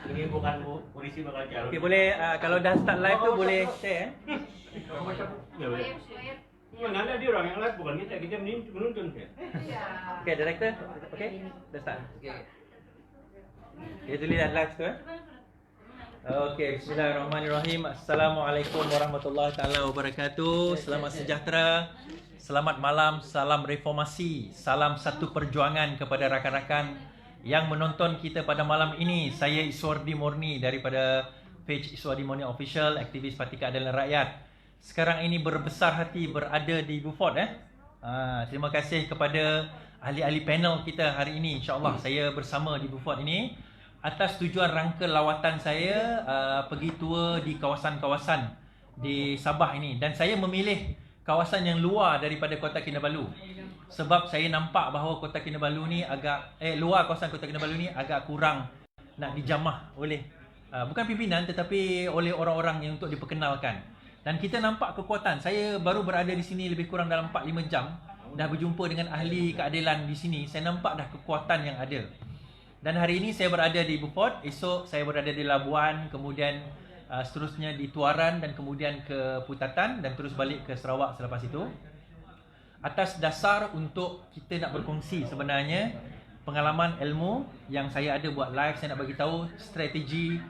Ini bukan polisi bakal calon. Okey, boleh kalau dah start live tu boleh share. Ya boleh. Mana ada dia orang yang live bukan kita menonton kan. Okey, director. Okey, dah start. Okey, tulis dah live tu Okey, bismillahirrahmanirrahim. Assalamualaikum warahmatullahi taala wabarakatuh. Selamat sejahtera. Selamat malam, salam reformasi, salam satu perjuangan kepada rakan-rakan yang menonton kita pada malam ini. Saya Iswardi Murni daripada page Iswardi Murni Official, aktivis Parti Keadilan Rakyat. Sekarang ini berbesar hati berada di Beaufort. Terima kasih kepada ahli-ahli panel kita hari ini. InsyaAllah saya bersama di Beaufort ini atas tujuan rangka lawatan saya pergi tour di kawasan-kawasan di Sabah ini. Dan saya memilih kawasan yang luar daripada Kota Kinabalu. Sebab saya nampak bahawa Kota Kinabalu ni agak luar kawasan Kota Kinabalu ni agak kurang nak dijamah oleh bukan pimpinan tetapi oleh orang-orang yang untuk diperkenalkan. Dan kita nampak kekuatan. Saya baru berada di sini lebih kurang dalam 4-5 jam. Dah berjumpa dengan ahli keadilan di sini. Saya nampak dah kekuatan yang ada. Dan hari ini saya berada di Beaufort. Esok saya berada di Labuan. Kemudian seterusnya di Tuaran dan kemudian ke Putatan dan terus balik ke Sarawak selepas itu. Atas dasar untuk kita nak berkongsi sebenarnya pengalaman ilmu yang saya ada buat live. Saya nak bagi tahu strategi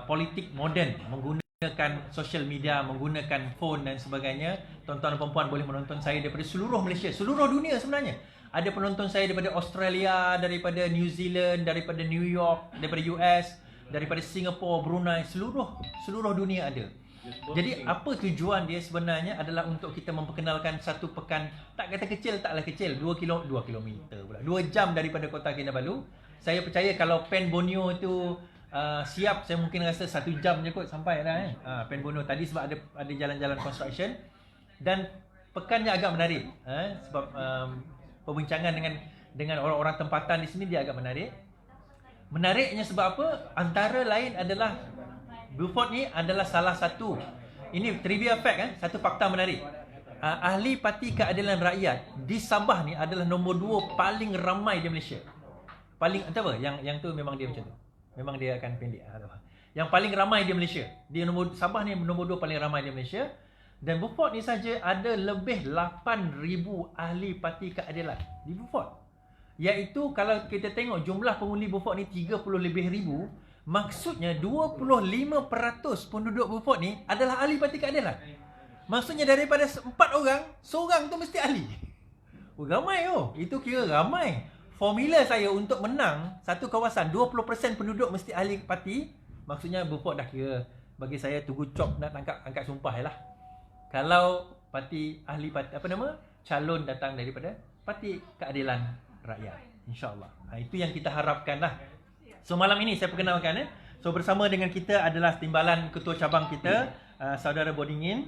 politik moden menggunakan social media, menggunakan phone dan sebagainya. Tuan-tuan dan puan-puan boleh menonton saya daripada seluruh Malaysia, seluruh dunia sebenarnya. Ada penonton saya daripada Australia, daripada New Zealand, daripada New York, daripada US, daripada Singapura, Brunei, seluruh dunia ada. Jadi apa tujuan dia sebenarnya adalah untuk kita memperkenalkan satu pekan, tak kata kecil, taklah kecil, 2 kilometer pula. 2 jam daripada Kota Kinabalu. Saya percaya kalau Pen Borneo tu siap, saya mungkin rasa 1 jam je kot sampai dah Pen Borneo tadi sebab ada jalan-jalan construction. Dan pekannya agak menarik sebab perbincangan dengan orang-orang tempatan di sini dia agak menarik. Menariknya sebab apa? Antara lain adalah Beaufort ni adalah salah satu, ini trivia fact satu fakta menarik. Ahli Parti Keadilan Rakyat di Sabah ni adalah nombor 2 paling ramai di Malaysia. Paling entah apa, yang tu memang dia macam tu. Memang dia akan pendek. Yang paling ramai di Malaysia. Dia Sabah ni nombor 2 paling ramai di Malaysia. Dan Beaufort ni saja ada lebih 8,000 ahli Parti Keadilan di Beaufort. Iaitu kalau kita tengok jumlah pengundi Beaufort ni 30 lebih ribu, maksudnya 25% penduduk Beaufort ni adalah ahli Parti Keadilan. Maksudnya daripada 4 orang, seorang tu mesti ahli. Ramai itu kira ramai. Formula saya untuk menang satu kawasan 20% penduduk mesti ahli parti, maksudnya Beaufort dah kira bagi saya tunggu cop nak angkat sumpah lah. Kalau calon datang daripada Parti Keadilan Rakyat, insya-Allah. Itu yang kita harapkan lah. So malam ini saya perkenalkan So bersama dengan kita adalah timbalan ketua cabang kita, saudara Bodingin.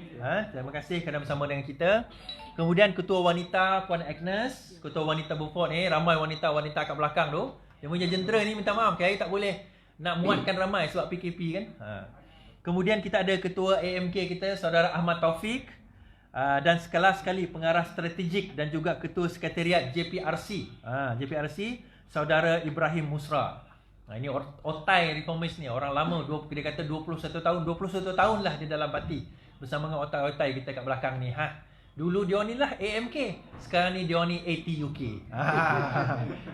Terima kasih kerana bersama dengan kita. Kemudian ketua wanita Puan Agnes, ketua wanita Beaufort ni, ramai wanita-wanita kat belakang tu. Dia punya jentera ni minta maaf, KAI tak boleh nak muatkan ramai sebab PKP kan. Kemudian kita ada ketua AMK kita, saudara Ahmad Taufik, dan sekelas sekali pengarah strategik dan juga ketua sekretariat JPRC. JPRC, saudara Ibrahim Musra. Ini otai reformis ni, orang lama, dia kata 21 tahun lah dia dalam parti bersama dengan otai-otai kita kat belakang ni. Dulu dia ni lah AMK, sekarang ni dia ni ATUK.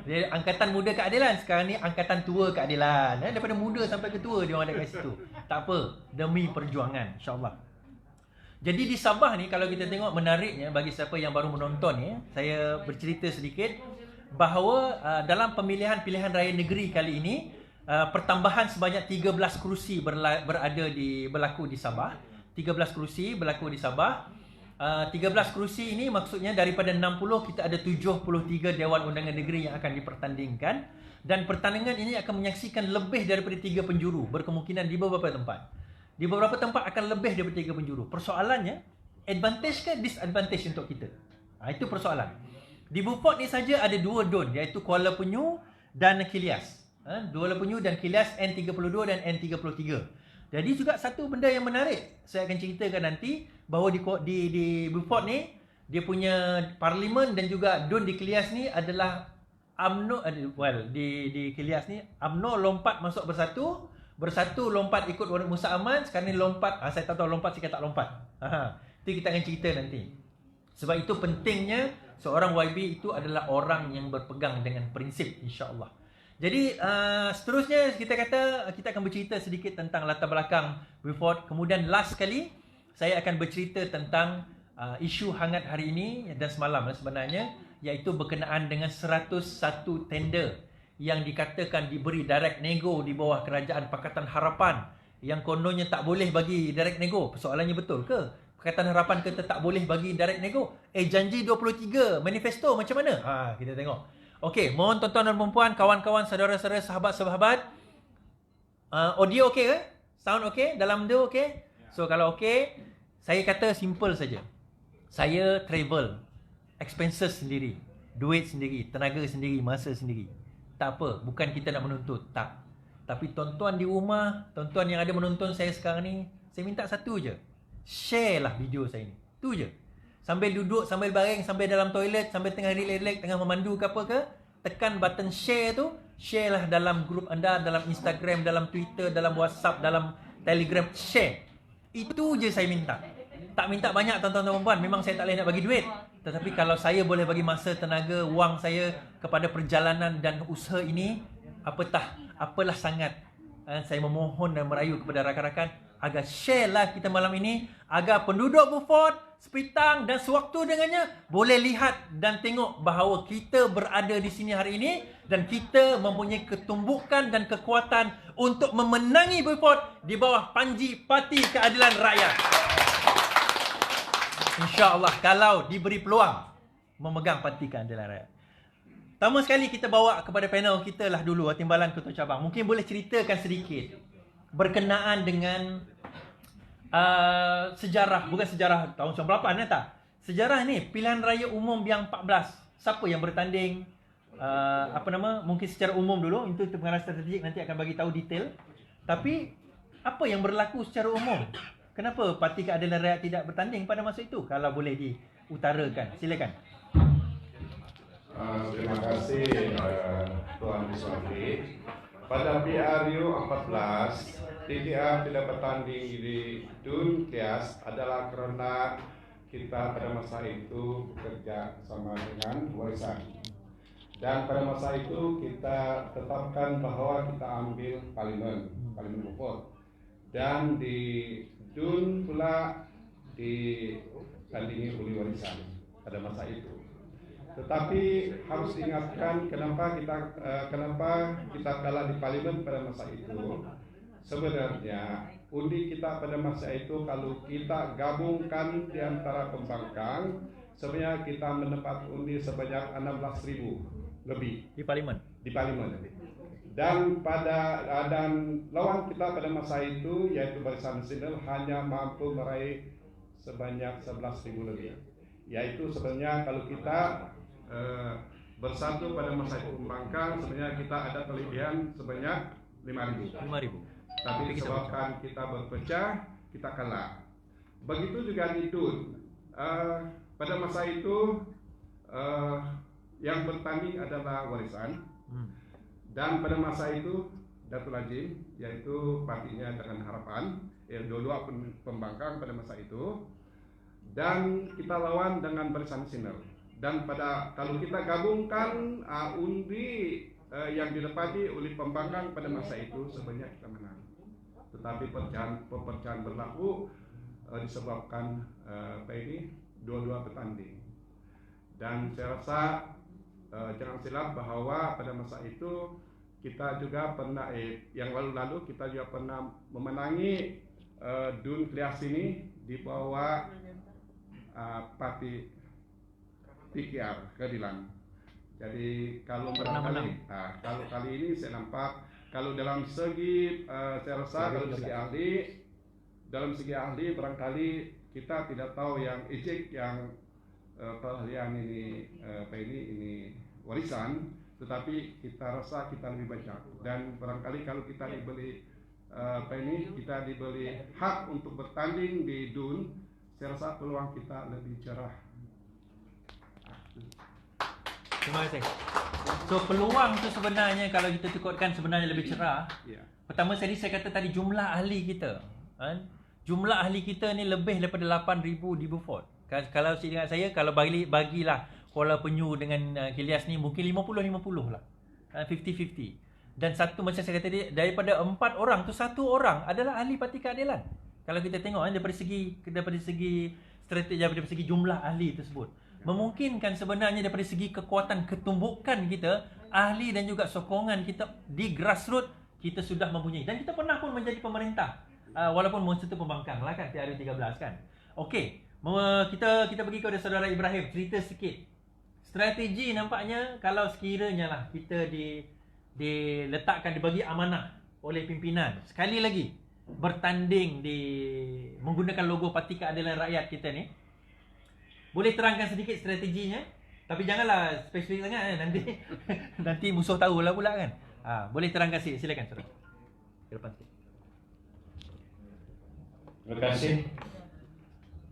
Dia angkatan muda keadilan, sekarang ni angkatan tua keadilan. Daripada muda sampai ke tua dia orang ada kat situ. Tak apa, demi perjuangan, insya-Allah. Jadi di Sabah ni kalau kita tengok menariknya bagi siapa yang baru menonton ni, saya bercerita sedikit bahawa dalam pemilihan pilihan raya negeri kali ini pertambahan sebanyak 13 kerusi berlaku di Sabah. 13 kerusi berlaku di Sabah. 13 kerusi ini maksudnya daripada 60 kita ada 73 Dewan Undangan Negeri yang akan dipertandingkan, dan pertandingan ini akan menyaksikan lebih daripada 3 penjuru, berkemungkinan di beberapa tempat. Di beberapa tempat akan lebih daripada 3 penjuru. Persoalannya, advantage ke disadvantage untuk kita? Itu persoalan. Di Beaufort ni saja ada 2 don, iaitu Kuala Penyu dan Kilias. Kuala Penyu dan Kilias N32 dan N33. Jadi juga satu benda yang menarik, saya akan ceritakan nanti, bahawa di Beaufort ni dia punya parlimen dan juga don di Kilias ni adalah di Kilias ni UMNO lompat masuk bersatu lompat ikut Musa Aman. Sekarang ni lompat, saya tak tahu lompat sikit tak lompat. Itu kita akan cerita nanti. Sebab itu pentingnya seorang YB itu adalah orang yang berpegang dengan prinsip, insya-Allah. Jadi seterusnya kita akan bercerita sedikit tentang latar belakang Wilford. Kemudian last sekali saya akan bercerita tentang isu hangat hari ini dan semalam sebenarnya, iaitu berkenaan dengan 101 tender yang dikatakan diberi direct nego di bawah Kerajaan Pakatan Harapan, yang kononnya tak boleh bagi direct nego. Persoalannya betul ke? Pakatan Harapan kata tak boleh bagi direct nego. Janji 23 manifesto macam mana? Kita tengok. Okey, mohon tuan-tuan dan puan-puan, kawan-kawan, saudara-saudara, sahabat-sahabat, audio okey ke? Sound okey? Dalam dia okey? So kalau okey, saya kata simple saja. Saya travel, expenses sendiri, duit sendiri, tenaga sendiri, masa sendiri. Tak apa, bukan kita nak menuntut, tak. Tapi tuan-tuan di rumah, tuan-tuan yang ada menonton saya sekarang ni, saya minta satu je. Share lah video saya ni. Tu je. Sambil duduk, sambil baring, sambil dalam toilet, sambil tengah relax-relax, tengah memandu ke apa ke, tekan button share tu, share lah dalam grup anda, dalam Instagram, dalam Twitter, dalam WhatsApp, dalam Telegram, share. Itu je saya minta. Tak minta banyak tuan-tuan dan puan-puan. Memang saya tak boleh nak bagi duit. Tetapi kalau saya boleh bagi masa, tenaga, wang saya kepada perjalanan dan usaha ini, apalah sangat. Saya memohon dan merayu kepada rakan-rakan agar share lah kita malam ini, agar penduduk Beaufort, Sepitang dan sewaktu dengannya boleh lihat dan tengok bahawa kita berada di sini hari ini dan kita mempunyai ketumbukan dan kekuatan untuk memenangi Beaufort di bawah panji Parti Keadilan Rakyat. InsyaAllah kalau diberi peluang memegang Parti Keadilan Rakyat. Pertama sekali kita bawa kepada panel kita lah dulu, Timbalan Ketua Cabang. Mungkin boleh ceritakan sedikit berkenaan dengan sejarah, bukan sejarah tahun 98 tak. Sejarah ni pilihan raya umum yang 14. Siapa yang bertanding? Mungkin secara umum dulu, itu pengarah strategik nanti akan bagi tahu detail. Tapi apa yang berlaku secara umum? Kenapa Parti Keadilan Rakyat tidak bertanding pada masa itu? Kalau boleh diutarakan, silakan. Terima kasih Tuan Biswati. Pada PRU 14, TKR tidak bertanding di DUN Kias adalah karena kita pada masa itu bekerja sama dengan warisan. Dan pada masa itu kita tetapkan bahwa kita ambil Parlimen Beaufort. Dan di DUN pula ditandingi oleh warisan pada masa itu. Tetapi harus diingatkan kenapa kita kalah di Parlimen pada masa itu. Sebenarnya undi kita pada masa itu kalau kita gabungkan di antara pembangkang, sebenarnya kita mendapat undi sebanyak 16.000 lebih di Parlimen. Dan lawan kita pada masa itu yaitu Barisan Nasional hanya mampu meraih sebanyak 11.000 lebih. Yaitu sebenarnya kalau kita bersatu pada masa itu pembangkang, sebenarnya kita ada kelebihan sebanyak 5.000. Tapi disebabkan kita berpecah, kita kalah. Begitu juga di DUN. Pada masa itu yang bertanding adalah warisan. Dan pada masa itu Datuk Lazim, yaitu partinya dengan harapan, dua-dua pembangkang pada masa itu, dan kita lawan dengan Barisan Nasional. Dan kalau kita gabungkan undi yang didapati oleh pembangkang pada masa itu, sebenarnya kita menang. Tetapi perpecahan berlaku disebabkan dua-dua bertanding. Dan saya rasa jangan silap bahwa pada masa itu kita juga pernah yang lalu-lalu kita juga pernah memenangi DUN Klias ini di bawah Parti TKR Keadilan. Jadi kalau barangkali kalau kali ini saya nampak kalau dalam segi saya rasa dalam segi ahli barangkali kita tidak tahu yang ejek yang perahlian ini warisan, tetapi kita rasa kita lebih banyak. Dan barangkali kalau kita diberi kita diberi hak untuk bertanding di DUN, saya rasa peluang kita lebih cerah. Terima kasih. So peluang tu sebenarnya kalau kita tukutkan sebenarnya lebih cerah. Pertama sekali saya kata tadi jumlah ahli kita. Jumlah ahli kita ni lebih daripada 8,000 di Beaufort. Kalau ingat saya, kalau bagilah Kuala Penyu dengan Kilias ni mungkin 50-50 lah. 50-50. Dan satu macam saya kata tadi, daripada 4 orang tu 1 orang adalah ahli parti keadilan. Kalau kita tengok daripada segi strategi, daripada segi jumlah ahli tersebut, memungkinkan sebenarnya daripada segi kekuatan ketumbukan kita, ahli dan juga sokongan kita di grassroots kita sudah mempunyai. Dan kita pernah pun menjadi pemerintah. Walaupun masa tu pembangkang lah kan, PRU 13 kan. Okey, kita pergi kepada saudara Ibrahim, cerita sikit. Strategi nampaknya kalau sekiranya lah kita diletakkan, dibagi amanah oleh pimpinan, sekali lagi bertanding menggunakan logo Parti Keadilan Rakyat kita ni, boleh terangkan sedikit strateginya, tapi janganlah spesifik sangat nanti musuh tahu lah pula kan. Boleh terangkan sikit, silakan saudara. Ke depan sikit. Terima kasih.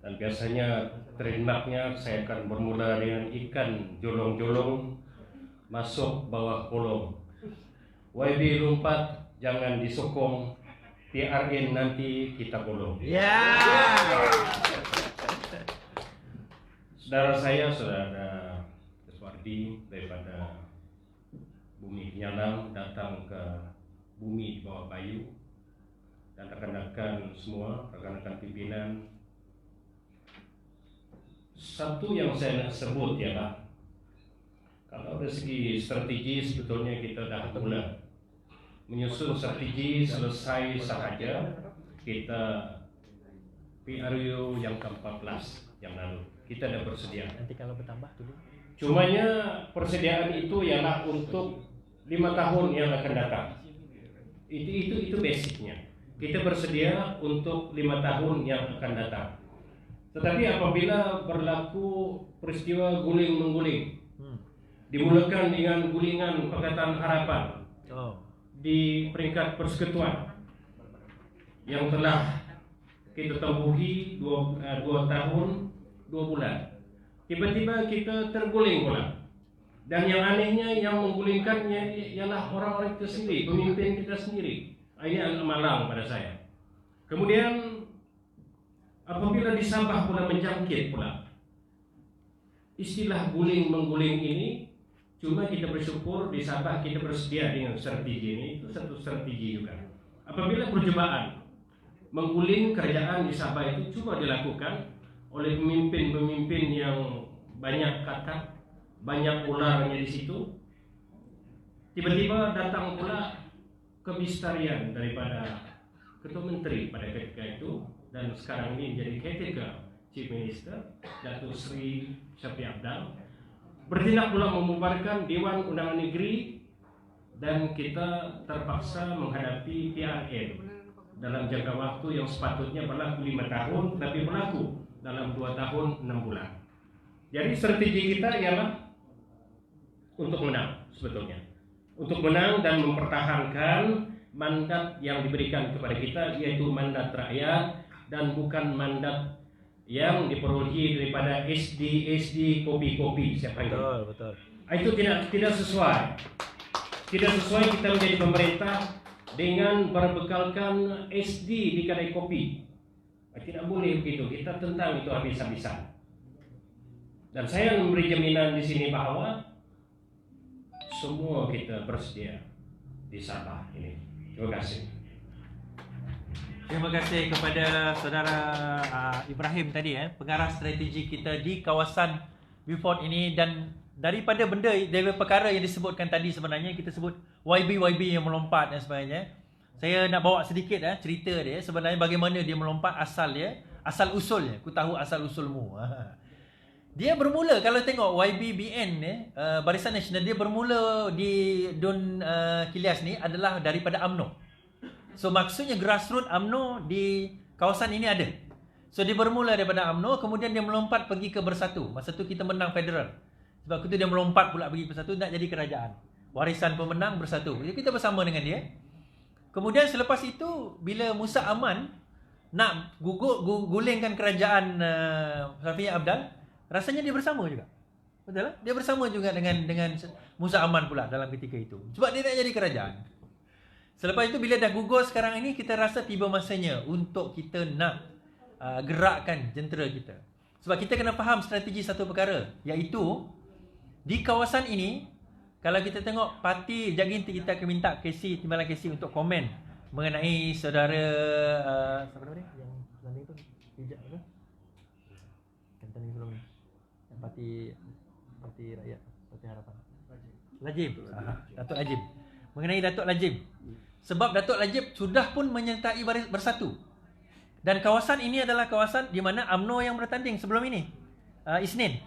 Dan biasanya trademarknya saya akan bermula dengan ikan jolong-jolong masuk bawah kolong. YB lompat, jangan disokong. PRN nanti kita kolong. Saudara saya, saudara Keswardi daripada Bumi Penyalang datang ke bumi di bawah Bayu. Dan rekan-rekan semua, rekan-rekan pimpinan, satu yang saya nak sebut ialah kalau dari segi strategi sebetulnya kita dah mula menyusun strategi selesai sahaja kita PRU yang ke-14 yang lalu kita dah bersedia. Nanti kalau bertambah dulu. Cumanya persediaan itu ialah untuk 5 tahun yang akan datang. Itu basicnya. Kita bersedia untuk 5 tahun yang akan datang. Tetapi apabila berlaku peristiwa guling-mengguling, dimulakan dengan gulingan Pakatan Harapan di peringkat persekutuan yang telah kita tempuhi 2 tahun 2 bulan, tiba-tiba kita terguling pula. Dan yang anehnya yang menggulingkannya ialah orang-orang kita sendiri, pemimpin kita sendiri. Ini agak malang pada saya. Kemudian apabila di Sabah pula menjangkit pula istilah guling-mengguling ini, cuma kita bersyukur di Sabah kita bersedia dengan strategi ini. Itu satu strategi juga. Apabila percobaan mengguling kerajaan di Sabah itu cuma dilakukan oleh pemimpin-pemimpin yang banyak kata, banyak ularnya di situ, tiba-tiba datang pula kemistarian daripada Ketua Menteri pada ketika itu dan sekarang ini menjadi caretaker Chief Minister Datuk Seri Syafiq Abdal, bertindak pula membubarkan Dewan Undangan Negeri dan kita terpaksa menghadapi PRN dalam jangka waktu yang sepatutnya berlaku 5 tahun tapi berlaku dalam 2 tahun 6 bulan. Jadi strategi kita ialah untuk menang sebetulnya. Untuk menang dan mempertahankan mandat yang diberikan kepada kita, yaitu mandat rakyat dan bukan mandat yang diperolehi daripada SD kopi-kopi siapa itu. Betul. Itu tidak sesuai. Tidak sesuai kita menjadi pemerintah dengan berbekalkan SD di kedai kopi. Tidak boleh begitu. Kita tentang itu habis-habisan. Dan saya memberi jaminan di sini bahwa semua kita bersedia di Sabah ini. Terima kasih. Terima kasih kepada saudara Ibrahim tadi, pengarah strategi kita di kawasan Beaufort ini. Dan daripada perkara yang disebutkan tadi sebenarnya kita sebut YB yang melompat dan sebagainya. Saya nak bawa sedikit cerita dia sebenarnya bagaimana dia melompat, asal usulnya. Aku tahu asal usulmu. Dia bermula, kalau tengok YBBN Barisan Nasional, dia bermula di Dun Kilias ni adalah daripada UMNO. So maksudnya grassroots UMNO di kawasan ini ada. So dia bermula daripada UMNO, kemudian dia melompat pergi ke Bersatu. Masa tu kita menang federal. Sebab itu dia melompat pula pergi Bersatu nak jadi kerajaan. Warisan pemenang Bersatu. Jadi kita bersama dengan dia. Kemudian selepas itu bila Musa Aman nak gulingkan kerajaan Syafiq Abdal, rasanya dia bersama juga. Betul lah? Dia bersama juga dengan Musa Aman pula dalam ketika itu. Sebab dia nak jadi kerajaan. Selepas itu bila dah gugur sekarang ini, kita rasa tiba masanya untuk kita nak gerakkan jentera kita. Sebab kita kena faham strategi satu perkara, iaitu di kawasan ini, kalau kita tengok parti, sekejap kita akan minta Timbalan KC untuk komen mengenai saudara siapa nama dia? Yang landing tu hijab apa? Kantan sebelum ni. Yang parti rakyat, Parti Harapan. Lajim. Datuk Lajim. Mengenai Datuk Lajim. Sebab Datuk Lajim sudah pun menyertai Baris Bersatu. Dan kawasan ini adalah kawasan di mana UMNO yang bertanding sebelum ini. Isnin.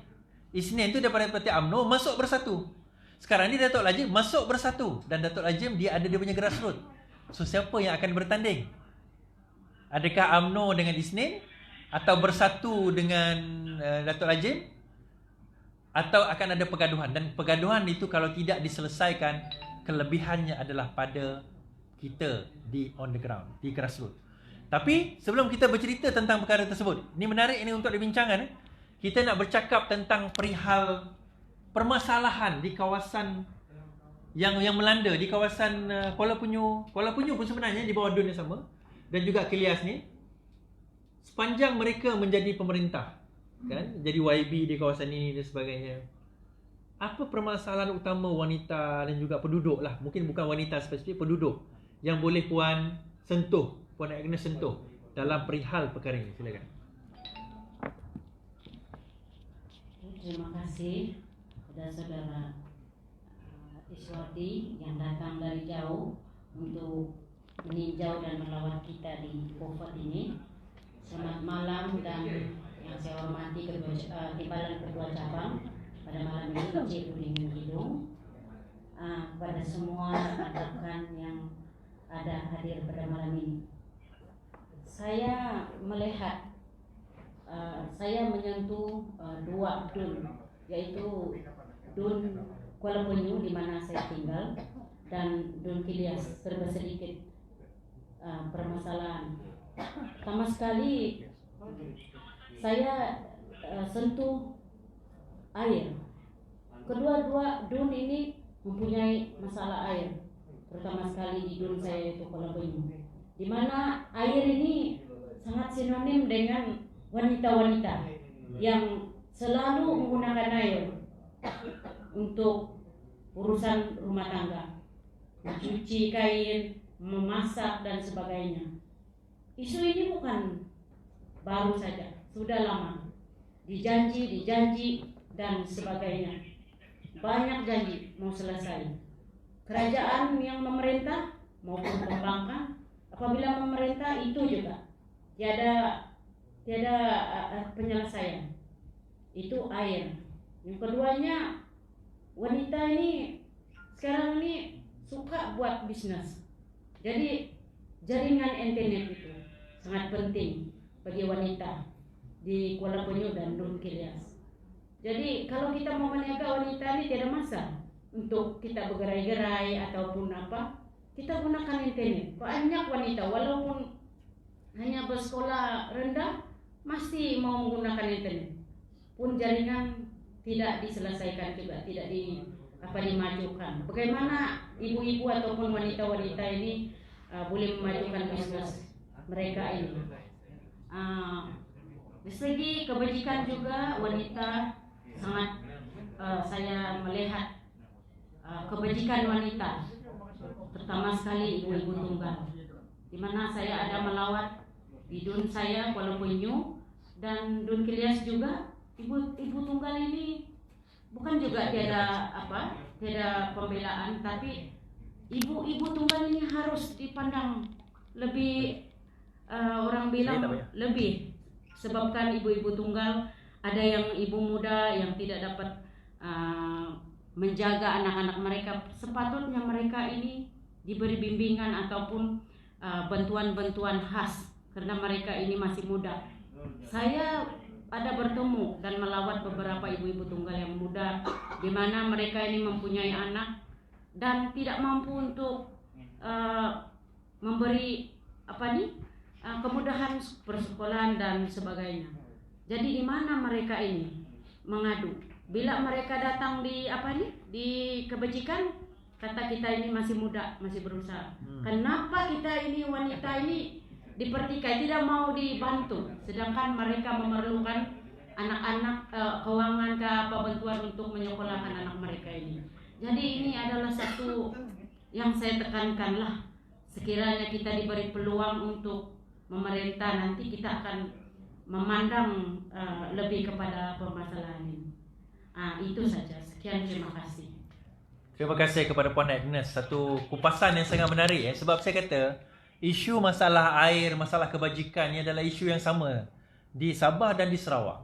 Isnin tu daripada parti UMNO masuk Bersatu. Sekarang ni Datuk Lajim masuk Bersatu. Dan Datuk Lajim dia ada dia punya grassroots. So siapa yang akan bertanding? Adakah UMNO dengan Isnin? Atau Bersatu dengan Datuk Lajim? Atau akan ada pergaduhan? Dan pergaduhan itu kalau tidak diselesaikan, kelebihannya adalah pada kita di on the ground, di grassroots. Tapi sebelum kita bercerita tentang perkara tersebut, ini menarik ini untuk dibincangkan. Kita nak bercakap tentang perihal permasalahan di kawasan yang melanda di kawasan Kuala Penyu. Kuala Penyu pun sebenarnya di bawah DUN yang sama, dan juga Kelias ni. Sepanjang mereka menjadi pemerintah, kan, jadi YB di kawasan ini dan sebagainya, apa permasalahan utama wanita dan juga penduduk lah, mungkin bukan wanita spesifik, penduduk yang boleh Puan sentuh, Puan Agnes sentuh dalam perihal perkara ini? Silakan. Terima kasih kepada saudara Iswati yang datang dari jauh untuk meninjau dan melawat kita di Beaufort ini. Selamat malam, dan yang saya hormati Timbalan Ketua Cabang pada malam ini, Cik Udin Hidung, kepada semua rekan yang ada hadir pada malam ini. Saya melihat, saya menyentuh dua DUN, yaitu DUN Kuala Penyu di mana saya tinggal dan DUN Kelias. Serba sedikit permasalahan. Pertama sekali saya sentuh air. Kedua-dua DUN ini mempunyai masalah air. Terutama sekali di DUN saya yaitu Kuala Penyu, di mana air ini sangat sinonim dengan wanita-wanita yang selalu menggunakan air untuk urusan rumah tangga, mencuci kain, memasak dan sebagainya. Isu ini bukan baru saja, sudah lama. Dijanji dan sebagainya. Banyak janji mau selesai. Kerajaan yang memerintah maupun pembangkang, apabila memerintah itu juga tiada penyelesaian. Itu air. Yang keduanya, wanita ini sekarang ini suka buat bisnis. Jadi jaringan internet itu sangat penting bagi wanita di Kuala Penyu dan DUN Kelias. Jadi kalau kita mau meniaga wanita ini tidak masalah untuk kita bergerai-gerai ataupun apa, kita gunakan internet. Banyak wanita walaupun hanya bersekolah rendah masih mau menggunakan internet. Pun jaringan tidak diselesaikan juga, tidak dimajukan. Bagaimana ibu-ibu ataupun wanita-wanita ini boleh memajukan bisnis mereka ini? Dari segi kebajikan juga wanita sangat saya melihat kebajikan wanita, terutama sekali ibu-ibu tunggal, di mana saya ada melawat di DUN saya Kuala Penyu dan DUN Kelias juga. Ibu tunggal ini bukan juga tiada pembelaan, tapi ibu tunggal ini harus dipandang lebih, orang bilang lebih, sebabkan ibu-ibu tunggal ada yang ibu muda yang tidak dapat menjaga anak-anak mereka. Sepatutnya mereka ini diberi bimbingan ataupun bantuan-bantuan khas karena mereka ini masih muda. Saya ada bertemu dan melawat beberapa ibu-ibu tunggal yang muda, di mana mereka ini mempunyai anak dan tidak mampu untuk memberi kemudahan persekolahan dan sebagainya. Jadi di mana mereka ini mengadu bila mereka datang di di kebajikan, kata kita ini masih muda, masih berusaha. Kenapa kita ini wanita ini dipertikai, tidak mau dibantu, sedangkan mereka memerlukan anak-anak, keuangan ke bantuan untuk menyekolahkan anak mereka ini. Jadi ini adalah satu yang saya tekankan lah. Sekiranya kita diberi peluang untuk memerintah, nanti kita akan memandang lebih kepada permasalahan ini. Itu saja. Sekian, terima kasih. Terima kasih kepada Puan Agnes. Satu kupasan yang sangat menarik. Sebab saya kata, isu masalah air, masalah kebajikan ni adalah isu yang sama di Sabah dan di Sarawak.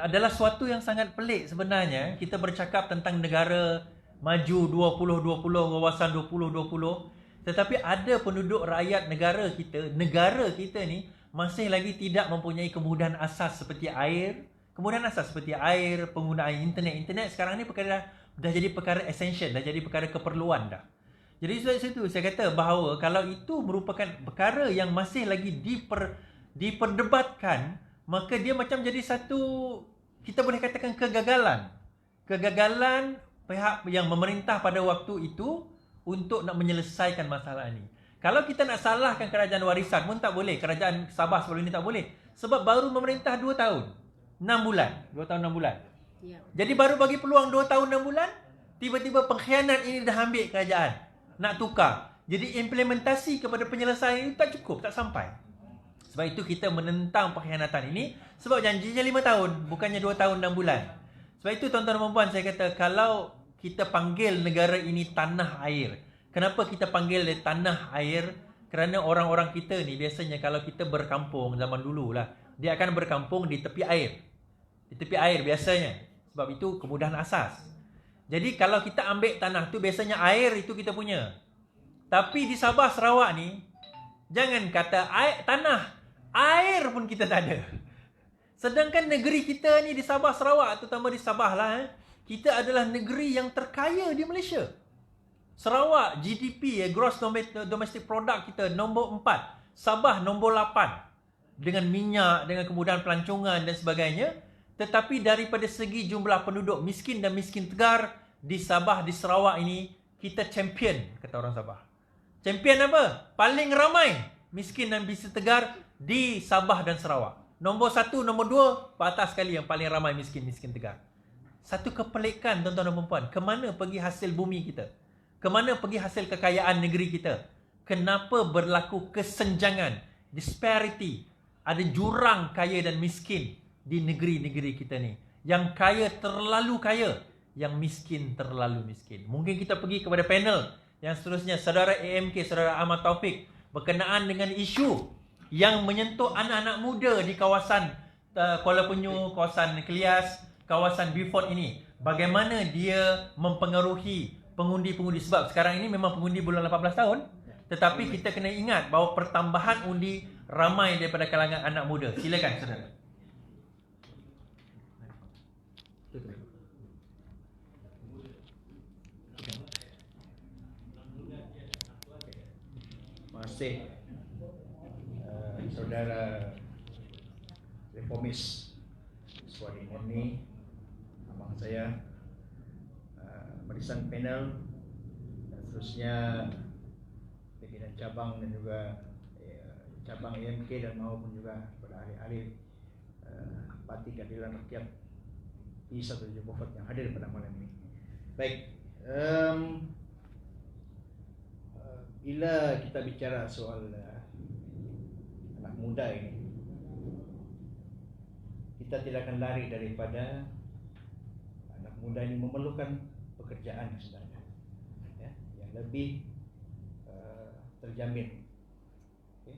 Adalah suatu yang sangat pelik sebenarnya. Kita bercakap tentang negara maju 2020, wawasan 2020. Tetapi ada penduduk rakyat negara kita ni masih lagi tidak mempunyai kemudahan asas seperti air. Kemudahan asas seperti air, penggunaan internet. Internet sekarang ni dah jadi perkara essential, dah jadi perkara keperluan dah. Jadi sebab itu saya kata bahawa kalau itu merupakan perkara yang masih lagi diperdebatkan, maka dia macam jadi satu, kita boleh katakan kegagalan. Kegagalan pihak yang memerintah pada waktu itu untuk nak menyelesaikan masalah ini. Kalau kita nak salahkan kerajaan warisan pun tak boleh. Kerajaan Sabah sebelum ini tak boleh. Sebab baru memerintah 2 tahun 6 bulan. 2 tahun 6 bulan. Ya. Jadi baru bagi peluang 2 tahun 6 bulan, tiba-tiba pengkhianat ini dah ambil kerajaan. Nak tukar. Jadi implementasi kepada penyelesaian itu tak cukup, tak sampai. Sebab itu kita menentang pengkhianatan ini. Sebab janjinya 5 tahun, bukannya 2 tahun 6 bulan. Sebab itu tuan-tuan dan puan, saya kata kalau kita panggil negara ini tanah air. Kenapa kita panggil dia tanah air? Kerana orang-orang kita ni biasanya kalau kita berkampung zaman dulu lah, dia akan berkampung di tepi air. Di tepi air biasanya. Sebab itu kemudahan asas. Jadi kalau kita ambil tanah tu, biasanya air itu kita punya. Tapi di Sabah Sarawak ni, jangan kata air, tanah, air pun kita tak ada. Sedangkan negeri kita ni di Sabah Sarawak, terutama di Sabah lah, kita adalah negeri yang terkaya di Malaysia. Sarawak GDP, Gross Domestic Product kita nombor 4. Sabah nombor 8. Dengan minyak, dengan kemudahan pelancongan dan sebagainya. Tetapi daripada segi jumlah penduduk miskin dan miskin tegar, di Sabah, di Sarawak ini, kita champion, kata orang Sabah. Champion apa? Paling ramai miskin dan miskin tegar di Sabah dan Sarawak. Nombor 1, nombor 2, atas sekali yang paling ramai miskin tegar. Satu kepelikan tuan-tuan dan puan-puan. Kemana pergi hasil bumi kita? Kemana pergi hasil kekayaan negeri kita? Kenapa berlaku kesenjangan, disparity, ada jurang kaya dan miskin di negeri-negeri kita ni? Yang kaya terlalu kaya, yang miskin terlalu miskin. Mungkin kita pergi kepada panel yang seterusnya, Saudara AMK, Saudara Ahmad Taufik, berkenaan dengan isu yang menyentuh anak-anak muda di kawasan Kuala Penyu, kawasan Kelias, kawasan Beaufort ini. Bagaimana dia mempengaruhi pengundi-pengundi. Sebab sekarang ini memang pengundi belum 18 tahun. Tetapi kita kena ingat bahawa pertambahan undi ramai daripada kalangan anak muda. Silakan saudara. Terima kasih saudara reformis Suari Murni, abang saya, barisan panel dan seterusnya pimpinan cabang dan juga cabang AMK dan maupun juga kepada ahli-ahli Parti Keadilan Rakyat P17 Beaufort yang hadir pada malam ini. Baik, bila kita bicara soal anak muda ini, kita tidak akan lari daripada anak muda ini memerlukan pekerjaan sebenarnya, ya, yang lebih terjamin. Okay.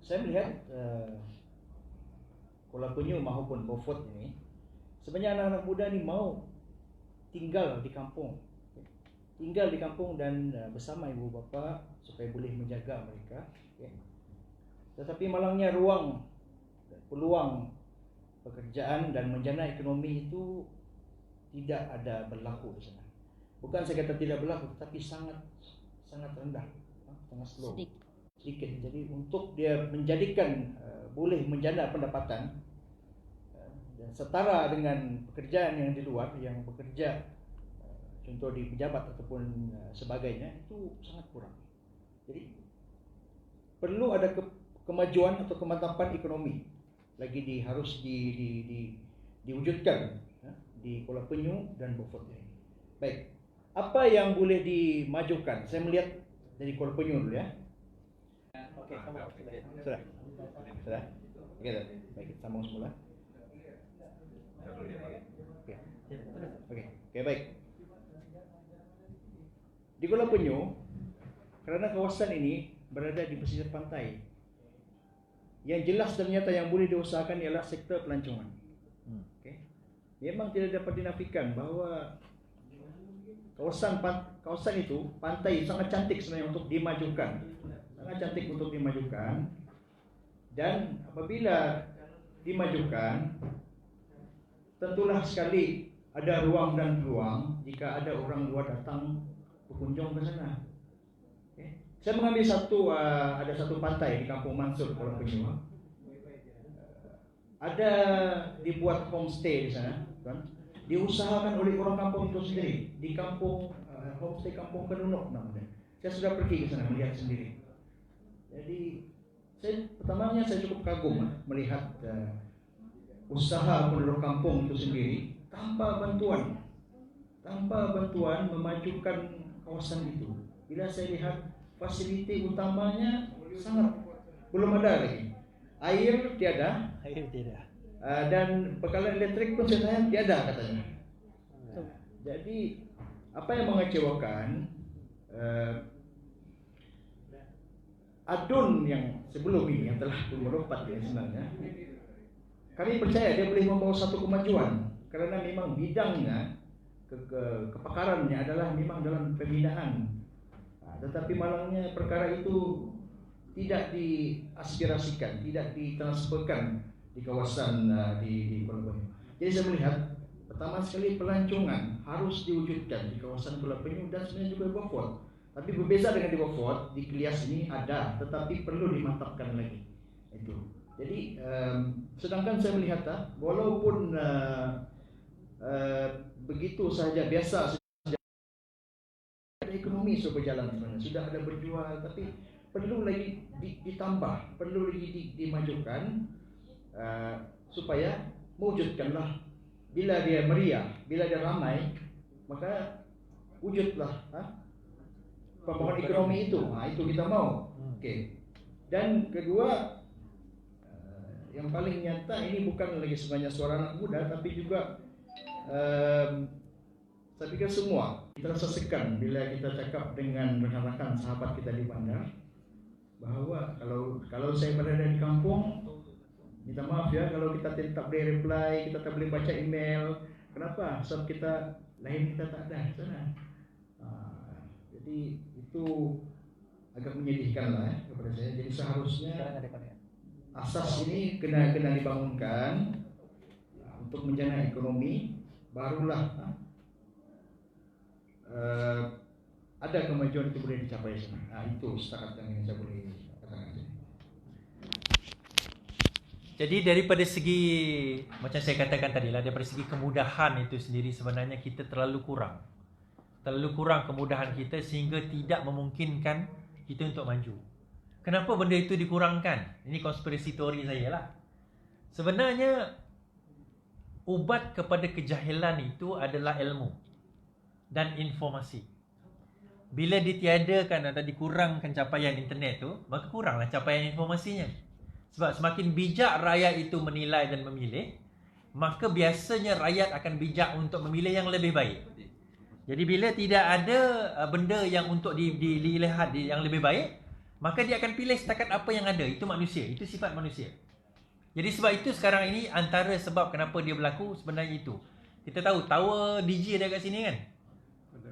Saya melihat Kuala Penyu maupun Beaufort ini, sebenarnya anak-anak muda ini mau tinggal di kampung, okay. Tinggal di kampung dan bersama ibu bapa supaya boleh menjaga mereka. Okay. Tetapi malangnya ruang peluang pekerjaan dan menjana ekonomi itu tidak ada berlaku di sana. Bukan saya kata tidak berlaku, tapi sangat rendah, sangat slow, sedikit. Jadi untuk dia menjadikan boleh menjana pendapatan dan setara dengan pekerjaan yang di luar yang bekerja contoh di pejabat ataupun sebagainya, itu sangat kurang. Jadi perlu ada kemajuan atau kemantapan ekonomi lagi harus diwujudkan di Kuala Penyu dan Beaufort ini. Baik, apa yang boleh dimajukan? Saya melihat dari Kuala Penyu dulu ya. Okey, sudah. Sudah. Okey, baik, kita sambung semula. Okey, baik. Di Kuala Penyu, kerana kawasan ini berada di pesisir pantai, yang jelas ternyata yang boleh diusahakan ialah sektor pelancongan. Okay. Memang tidak dapat dinafikan bahawa kawasan itu, pantai sangat cantik sebenarnya untuk dimajukan. Sangat cantik untuk dimajukan. Dan apabila dimajukan, tentulah sekali ada ruang dan peluang jika ada orang luar datang berkunjung ke sana. Okay. Saya mengambil ada satu pantai di Kampung Mansur, Kuala Penyu. Ada dibuat homestay di sana, kan? Diusahakan oleh orang kampung itu sendiri di kampung homestay Kampung Kenunuk namanya. Saya sudah pergi ke sana melihat sendiri. Jadi pertamanya saya cukup kagum melihat usaha penduduk kampung itu sendiri tanpa bantuan memajukan kawasan itu. Bila saya lihat fasiliti utamanya sangat belum ada lagi. Air tiada. Dan bekalan elektrik pun saya tiada katanya. Jadi apa yang mengecewakan, adun yang sebelum ini yang telah melompat sebenarnya, kami percaya dia boleh membawa satu kemajuan kerana memang bidangnya kepakarannya adalah memang dalam pembinaan. Tetapi malangnya perkara itu tidak diaspirasikan, tidak ditransferkan di kawasan di Kuala Penyu. Jadi saya melihat pertama sekali pelancongan harus diwujudkan di kawasan Kuala Penyu dan sebenarnya juga Beaufort. Tapi berbeza dengan di Beaufort, di Klias ini ada, tetapi perlu dimantapkan lagi. Itu. Jadi sedangkan saya melihat walaupun begitu saja biasa ekonomi sudah berjalan sebenarnya, sudah ada berjual, tapi perlu lagi ditambah, perlu lagi dimajukan supaya mewujudkanlah bila dia meriah, bila dia ramai, maka wujudlah pembangunan ekonomi itu. Itu kita mau. Okey. Dan kedua, yang paling nyata ini bukan lagi sebenarnya suara anak muda, tapi juga saya pikir semua kita rasakan bila kita cakap dengan rekan-rekan sahabat kita di bandar bahawa kalau saya berada di kampung, minta maaf ya kalau kita tak boleh reply, kita tak boleh baca email. Kenapa? Sebab kita kita tak ada di sana. Jadi itu agak menyedihkan lah kepada saya. Jadi seharusnya asas ini kena dibangunkan untuk menjana ekonomi, barulah ada kemajuan itu boleh dicapai sana. Itu setakat yang saya boleh katakan. Jadi daripada segi, macam saya katakan tadi lah, daripada segi kemudahan itu sendiri sebenarnya kita terlalu kurang kemudahan kita sehingga tidak memungkinkan kita untuk maju. Kenapa benda itu dikurangkan? Ini konspirasi teori saya lah. Sebenarnya ubat kepada kejahilan itu adalah ilmu dan informasi. Bila ditiadakan atau dikurangkan capaian internet tu, maka kuranglah capaian informasinya. Sebab semakin bijak rakyat itu menilai dan memilih, maka biasanya rakyat akan bijak untuk memilih yang lebih baik. Jadi bila tidak ada benda yang untuk dilihat yang lebih baik, maka dia akan pilih setakat apa yang ada. Itu manusia, itu sifat manusia. Jadi sebab itu sekarang ini antara sebab kenapa dia berlaku sebenarnya itu. Kita tahu tower DG ada kat sini kan?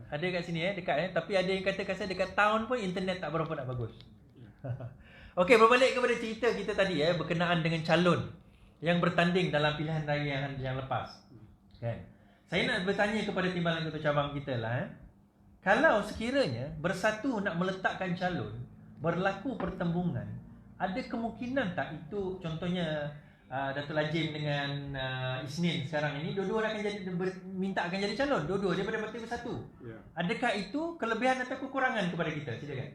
Ada kat sini dekat tapi ada yang kata saya dekat town pun internet tak berapa nak bagus. Okey, berbalik kepada cerita kita tadi berkenaan dengan calon yang bertanding dalam pilihan raya yang lepas. Kan? Saya nak bertanya kepada timbalan ketua cabang kita lah. Kalau sekiranya bersatu nak meletakkan calon, berlaku pertembungan, ada kemungkinan tak itu contohnya Datuk Lajim dengan Isnin sekarang ini, dua-dua akan jadi calon, dua-dua daripada Parti Bersatu. Adakah itu kelebihan atau kekurangan kepada kita? Silakan.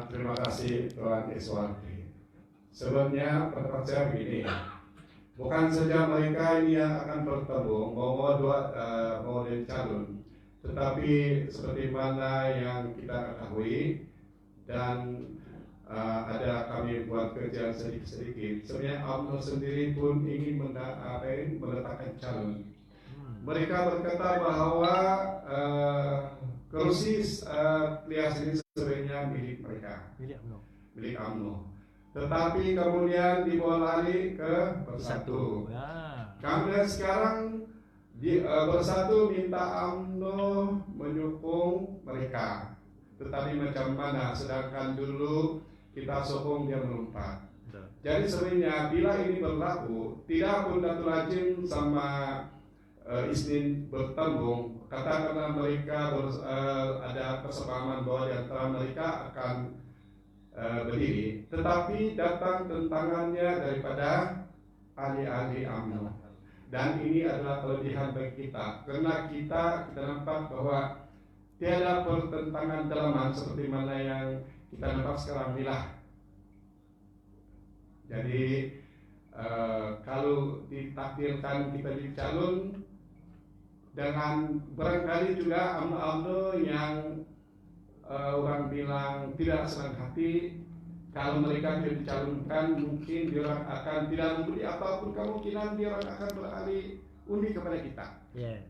Terima kasih Tuan Iswati. Sebenarnya pendapat saya begini, bukan saja mereka ini yang akan bertemu mau jadi calon, tetapi seperti mana yang kita ketahui dan ada kami buat kerja sedikit-sedikit. Sebenarnya UMNO sendiri pun ingin meletakkan calon. Mereka berkata bahwa kursi Trias ini sebenarnya milik mereka, milik UMNO. Tetapi kemudian dibawa lari ke Bersatu. Kemudian sekarang Bersatu minta UMNO menyokong mereka. Tetapi macam mana? Sedangkan dulu kita sokong dia melompat. Jadi sebenarnya bila ini berlaku, tidak pun Datuk Lajim sama Isnin bertemu, katakanlah mereka ada kesepahaman bahwa di antara mereka akan berdiri, tetapi datang tentangannya daripada ahli-ahli UMNO. Dan ini adalah kelebihan bagi kita, karena kita nampak bahwa tiada pertentangan dalaman seperti mana yang kita nampak sekarang inilah. Jadi kalau ditakdirkan kita jadi calon, dengan barangkali juga UMNO yang orang bilang tidak senang hati, kalau mereka tidak dicalonkan mungkin dia akan tidak memberi apapun, kemungkinan dia akan beralih undi kepada kita. Yes.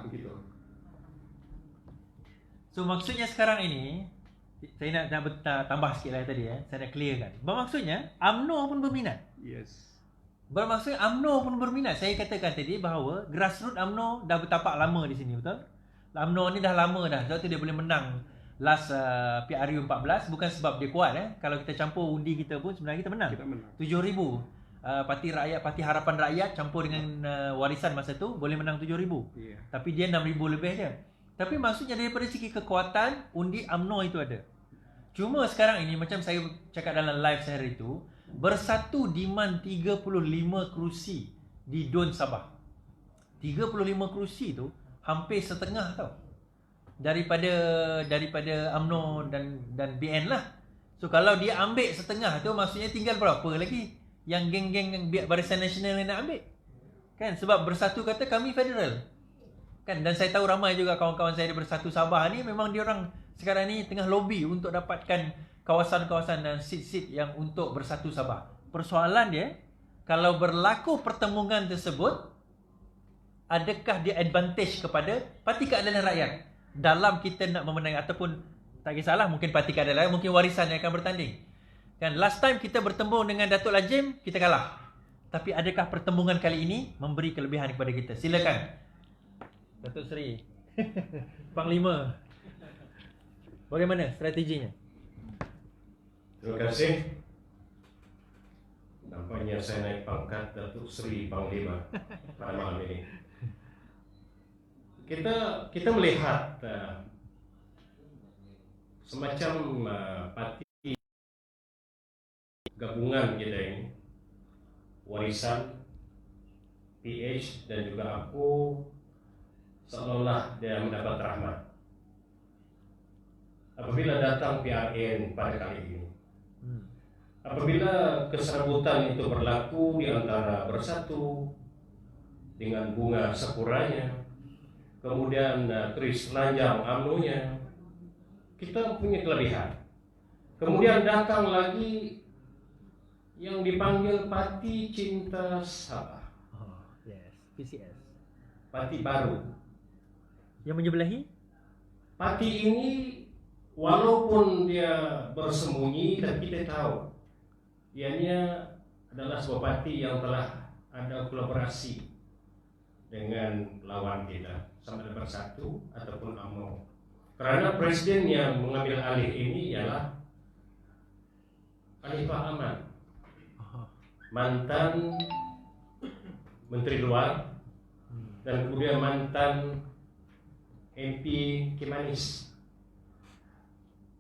Begitu. So maksudnya sekarang ini, saya nak tambah sikit lah tadi saya nak clearkan. Bermaksudnya UMNO pun berminat. Yes. Bermaksud UMNO pun berminat. Saya katakan tadi bahawa grassroots UMNO dah bertapak lama di sini, betul? UMNO ni dah lama dah. Sebab tu dia boleh menang last PRU 14 bukan sebab dia kuat. Kalau kita campur undi kita pun sebenarnya kita menang. 7,000. Parti Rakyat, Parti Harapan Rakyat campur dengan Warisan masa tu boleh menang 7,000. Tapi dia 6,000 lebih je. Tapi maksudnya daripada segi kekuatan, undi UMNO itu ada. Cuma sekarang ini macam saya cakap dalam live saya hari itu, Bersatu demand 35 kerusi di DUN Sabah. 35 kerusi tu hampir setengah tau. Daripada UMNO dan BN lah. So kalau dia ambil setengah tu, maksudnya tinggal berapa lagi yang geng-geng Barisan Nasional yang nak ambil? Kan sebab Bersatu kata kami federal. Kan, dan saya tahu ramai juga kawan-kawan saya di Bersatu Sabah ni memang dia orang sekarang ni tengah lobby untuk dapatkan kawasan-kawasan dan seat-seat yang untuk Bersatu Sabah. Persoalan dia, kalau berlaku pertemuan tersebut, adakah dia advantage kepada Parti Keadilan Rakyat dalam kita nak memenangi, ataupun tak kisahlah, mungkin Parti Keadilan Rakyat, mungkin Warisan yang akan bertanding. Kan last time kita bertemu dengan Datuk Lajim, kita kalah. Tapi adakah pertemuan kali ini memberi kelebihan kepada kita? Silakan Datuk Seri Panglima, bagaimana strateginya? Terima kasih. Nampaknya saya naik pangkat Datuk Seri Panglima pada malam ini. Kita melihat semacam parti gabungan kita ini, Warisan, PH dan juga aku, seolah-olah dia mendapat rahmat apabila datang PRN pada kali ini. Apabila keserebutan itu berlaku di antara Bersatu dengan bunga sakuranya, kemudian keris lanjang UMNO-nya, kita punya kelebihan. Kemudian datang lagi yang dipanggil Parti Cinta Sabah. Yes, PCS. Parti baru. Yang menyebelahi? Parti ini walaupun dia bersembunyi, tapi kita tahu ianya adalah sebuah parti yang telah ada kolaborasi dengan lawan kita, sama ada Bersatu ataupun UMNO. Karena presiden yang mengambil alih ini ialah Khalifah Aman, mantan Menteri Luar dan kemudian mantan MP Kimanis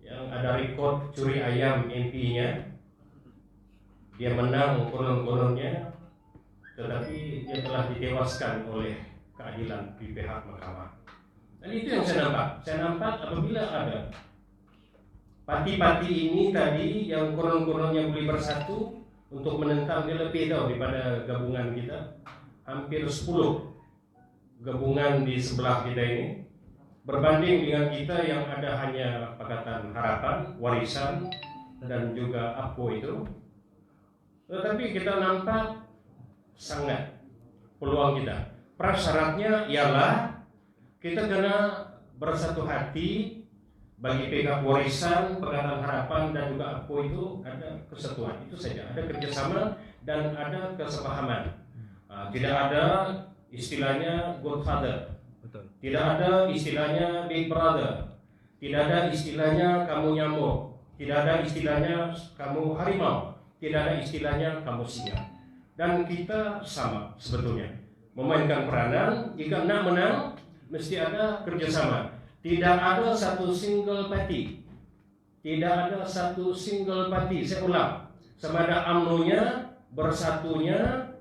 yang ada rekod curi ayam MP-nya dia menang konon-kononnya, tetapi dia telah ditewaskan oleh keadilan di pihak mahkamah. Dan itu yang saya nampak. Saya nampak apabila ada parti-parti ini tadi yang konon-kononnya boleh bersatu untuk menentang, dia lebih tahu daripada gabungan kita. Hampir 10 gabungan di sebelah kita ini, berbanding dengan kita yang ada hanya Pakatan Harapan, Warisan, dan juga APO itu. Tetapi kita nampak sangat peluang kita. Prasyaratnya ialah kita kena bersatu hati. Bagi PKK Warisan, Pakatan Harapan, dan juga APO itu ada kesatuan. Itu saja, ada kerjasama dan ada kesepahaman. Tidak ada istilahnya Godfather, Betul. tidak ada istilahnya Big Brother, tidak ada istilahnya kamu nyamuk, tidak ada istilahnya kamu harimau, tidak ada istilahnya kamu singa. Dan kita sama sebetulnya memainkan peranan. Jika nak menang, mesti ada kerjasama. Tidak ada satu single party. Tidak ada satu single party. Saya ulang, sama ada UMNO-nya, Bersatunya,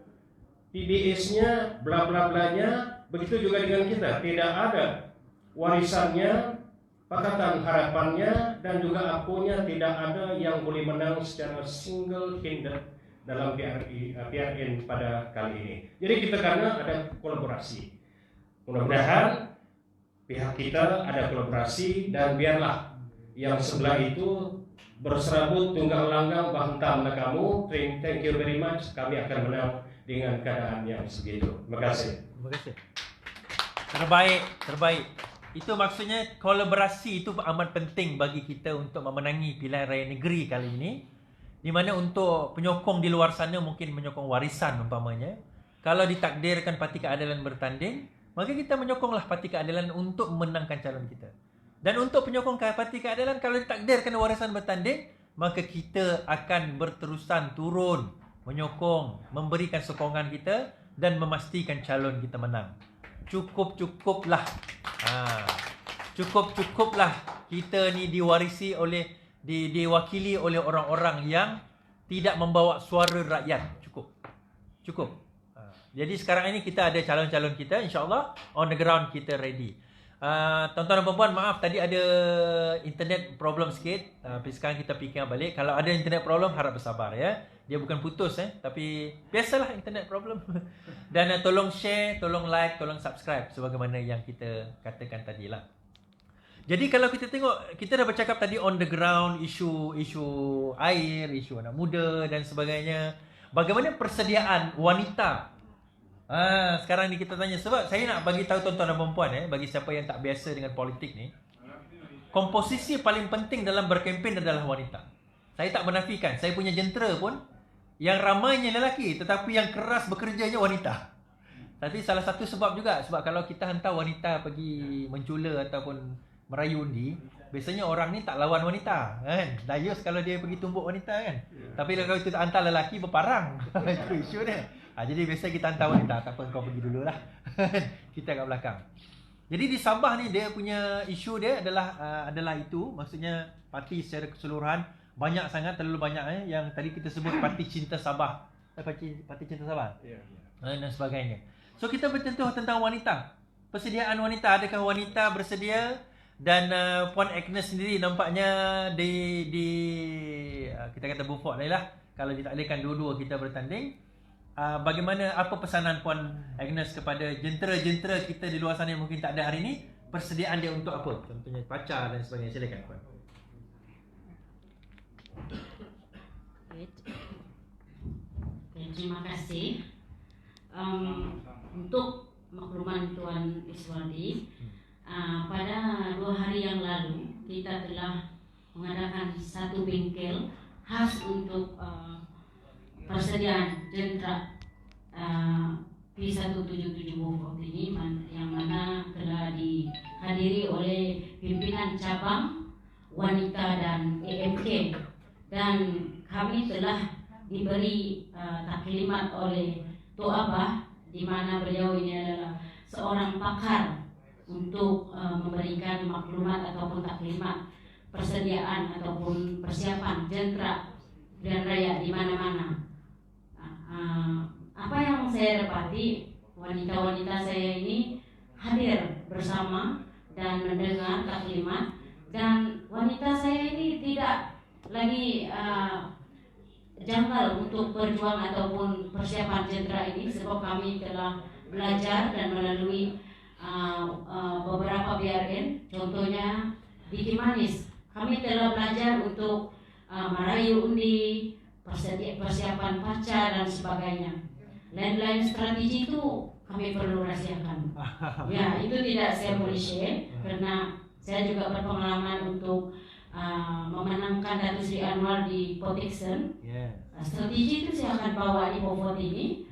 PBS-nya, bla bla blanya. Begitu juga dengan kita. Tidak ada Warisannya, Pakatan Harapannya, dan juga APO-nya. Tidak ada yang boleh menang secara single handed dalam PRN pada kali ini. Jadi kita karena ada kolaborasi. Mudah-mudahan pihak kita ada kolaborasi, dan biarlah yang sebelah itu berserabut tunggang langgang bahantam kamu. Thank you very much. Kami akan menang dengan keadaan yang segitu. Terima kasih. Terima kasih. Terbaik. Itu maksudnya kolaborasi itu amat penting bagi kita untuk memenangi pilihan raya negeri kali ini. Di mana untuk penyokong di luar sana mungkin menyokong Warisan umpamanya. Kalau ditakdirkan Parti Keadilan bertanding, maka kita menyokonglah Parti Keadilan untuk memenangkan calon kita. Dan untuk penyokong Parti Keadilan, kalau ditakdirkan Warisan bertanding, maka kita akan berterusan turun menyokong, memberikan sokongan kita dan memastikan calon kita menang. Cukup-cukuplah kita ni diwakili oleh orang-orang yang tidak membawa suara rakyat. Cukup. Jadi sekarang ini kita ada calon-calon kita, insyaAllah on the ground kita ready. Tuan-tuan dan puan-puan, maaf tadi ada internet problem sikit, tapi sekarang kita fikir balik. Kalau ada internet problem, harap bersabar ya. Dia bukan putus tapi biasalah internet problem. Dan tolong share, tolong like, tolong subscribe sebagaimana yang kita katakan tadi lah. Jadi kalau kita tengok, kita dah bercakap tadi on the ground, isu air, isu anak muda dan sebagainya. Bagaimana persediaan wanita? Sekarang ni kita tanya, sebab saya nak bagi tahu tuan-tuan dan puan bagi siapa yang tak biasa dengan politik ni, komposisi paling penting dalam berkempen adalah wanita. Saya tak menafikan, saya punya jentera pun yang ramainya lelaki, tetapi yang keras bekerjanya wanita. Tapi salah satu sebab juga, sebab kalau kita hantar wanita pergi mencula ataupun merayu undi, biasanya orang ni tak lawan wanita kan. Dayus kalau dia pergi tumbuk wanita kan. Tapi kalau kita hantar lelaki berparang. Itu isu dia. Jadi biasa kita hantar wanita, tak apa kau pergi dululah. Kita kat belakang. Jadi di Sabah ni dia punya isu dia adalah itu, maksudnya parti secara keseluruhan banyak sangat, terlalu banyak yang tadi kita sebut Parti Cinta Sabah. Parti Cinta Sabah. Dan sebagainya. So kita bertentuh tentang wanita. Persediaan wanita, adakah wanita bersedia? Dan Puan Agnes sendiri nampaknya kita kata bufok lah. Kalau ditakdirkan dua-dua kita bertanding, bagaimana, apa pesanan Puan Agnes kepada jentera-jentera kita di luar sana yang mungkin tak ada hari ini? Persediaan dia untuk apa? Contohnya pacar dan sebagainya. Silakan Puan. Terima kasih. Untuk makluman Tuan Iswandi, pada 2 hari yang lalu kita telah mengadakan satu bengkel khas untuk persediaan jentera P177 Beaufort ini, yang mana telah dihadiri oleh pimpinan cabang wanita dan EMK, dan kami telah diberi taklimat oleh Tok Abah, di mana beliau ini adalah seorang pakar untuk memberikan maklumat ataupun taklimat persediaan ataupun persiapan jentera pilihan raya di mana-mana. Apa yang saya dapati, wanita-wanita saya ini hadir bersama dan mendengar taklimat, dan wanita saya ini tidak lagi janggal untuk berjuang ataupun persiapan jentera ini, sebab kami telah belajar dan melalui beberapa BRN, contohnya di Kimanis kami telah belajar untuk merayu undi, persiapan pasca dan sebagainya. Lain-lain strategi itu kami perlu rahasiakan. Ya, itu tidak saya boleh share karena saya juga berpengalaman untuk memenangkan Datuk Seri Anwar di Protection. Strategi itu saya akan bawa di Pofot ini,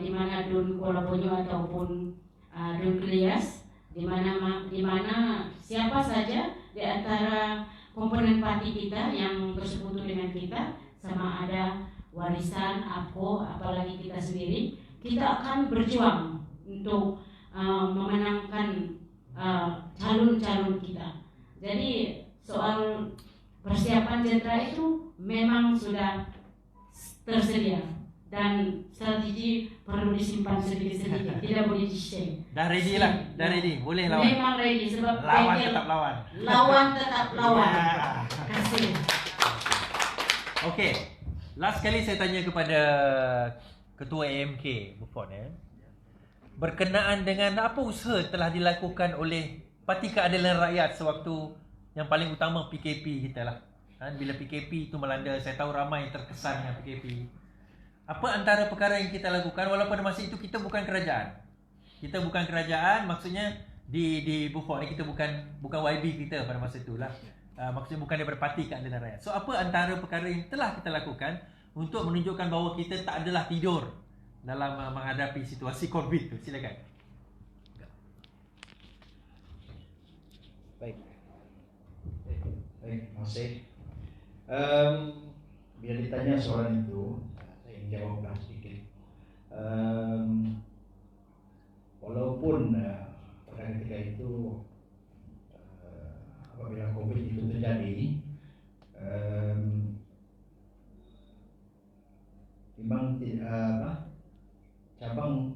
di mana Dun Kuala Ponyo ataupun Dun Klias, di mana siapa saja di antara komponen parti kita yang bersekutu dengan kita, sama ada warisan, apalagi kita sendiri, kita akan berjuang untuk memenangkan calon-calon kita. Jadi soal persiapan jentera itu memang sudah tersedia dan strategi perlu disimpan sedikit-sedikit, tidak boleh di-share. Dah ready lah, dah ready, boleh lawan. Memang ready sebab Lawan bengkel- tetap lawan. Lawan tetap lawan. Kasih. Okey, last kali saya tanya kepada Ketua AMK Beaufort berkenaan dengan apa usaha telah dilakukan oleh Parti Keadilan Rakyat sewaktu yang paling utama PKP kita lah. Bila PKP itu melanda, saya tahu ramai yang terkesan dengan PKP. Apa antara perkara yang kita lakukan, walaupun pada masa itu kita bukan kerajaan. Kita bukan kerajaan, maksudnya di Beaufort ni kita bukan YB kita pada masa itulah. Maksudnya bukan daripada Parti Keadilan Rakyat. So apa antara perkara yang telah kita lakukan untuk menunjukkan bahawa kita tak adalah tidur dalam menghadapi situasi COVID tu? Silakan. Baik, terima kasih. Bila ditanya soalan itu, saya ingin jawablah sedikit. Walaupun pada ketika itu apabila COVID itu terjadi, memang cabang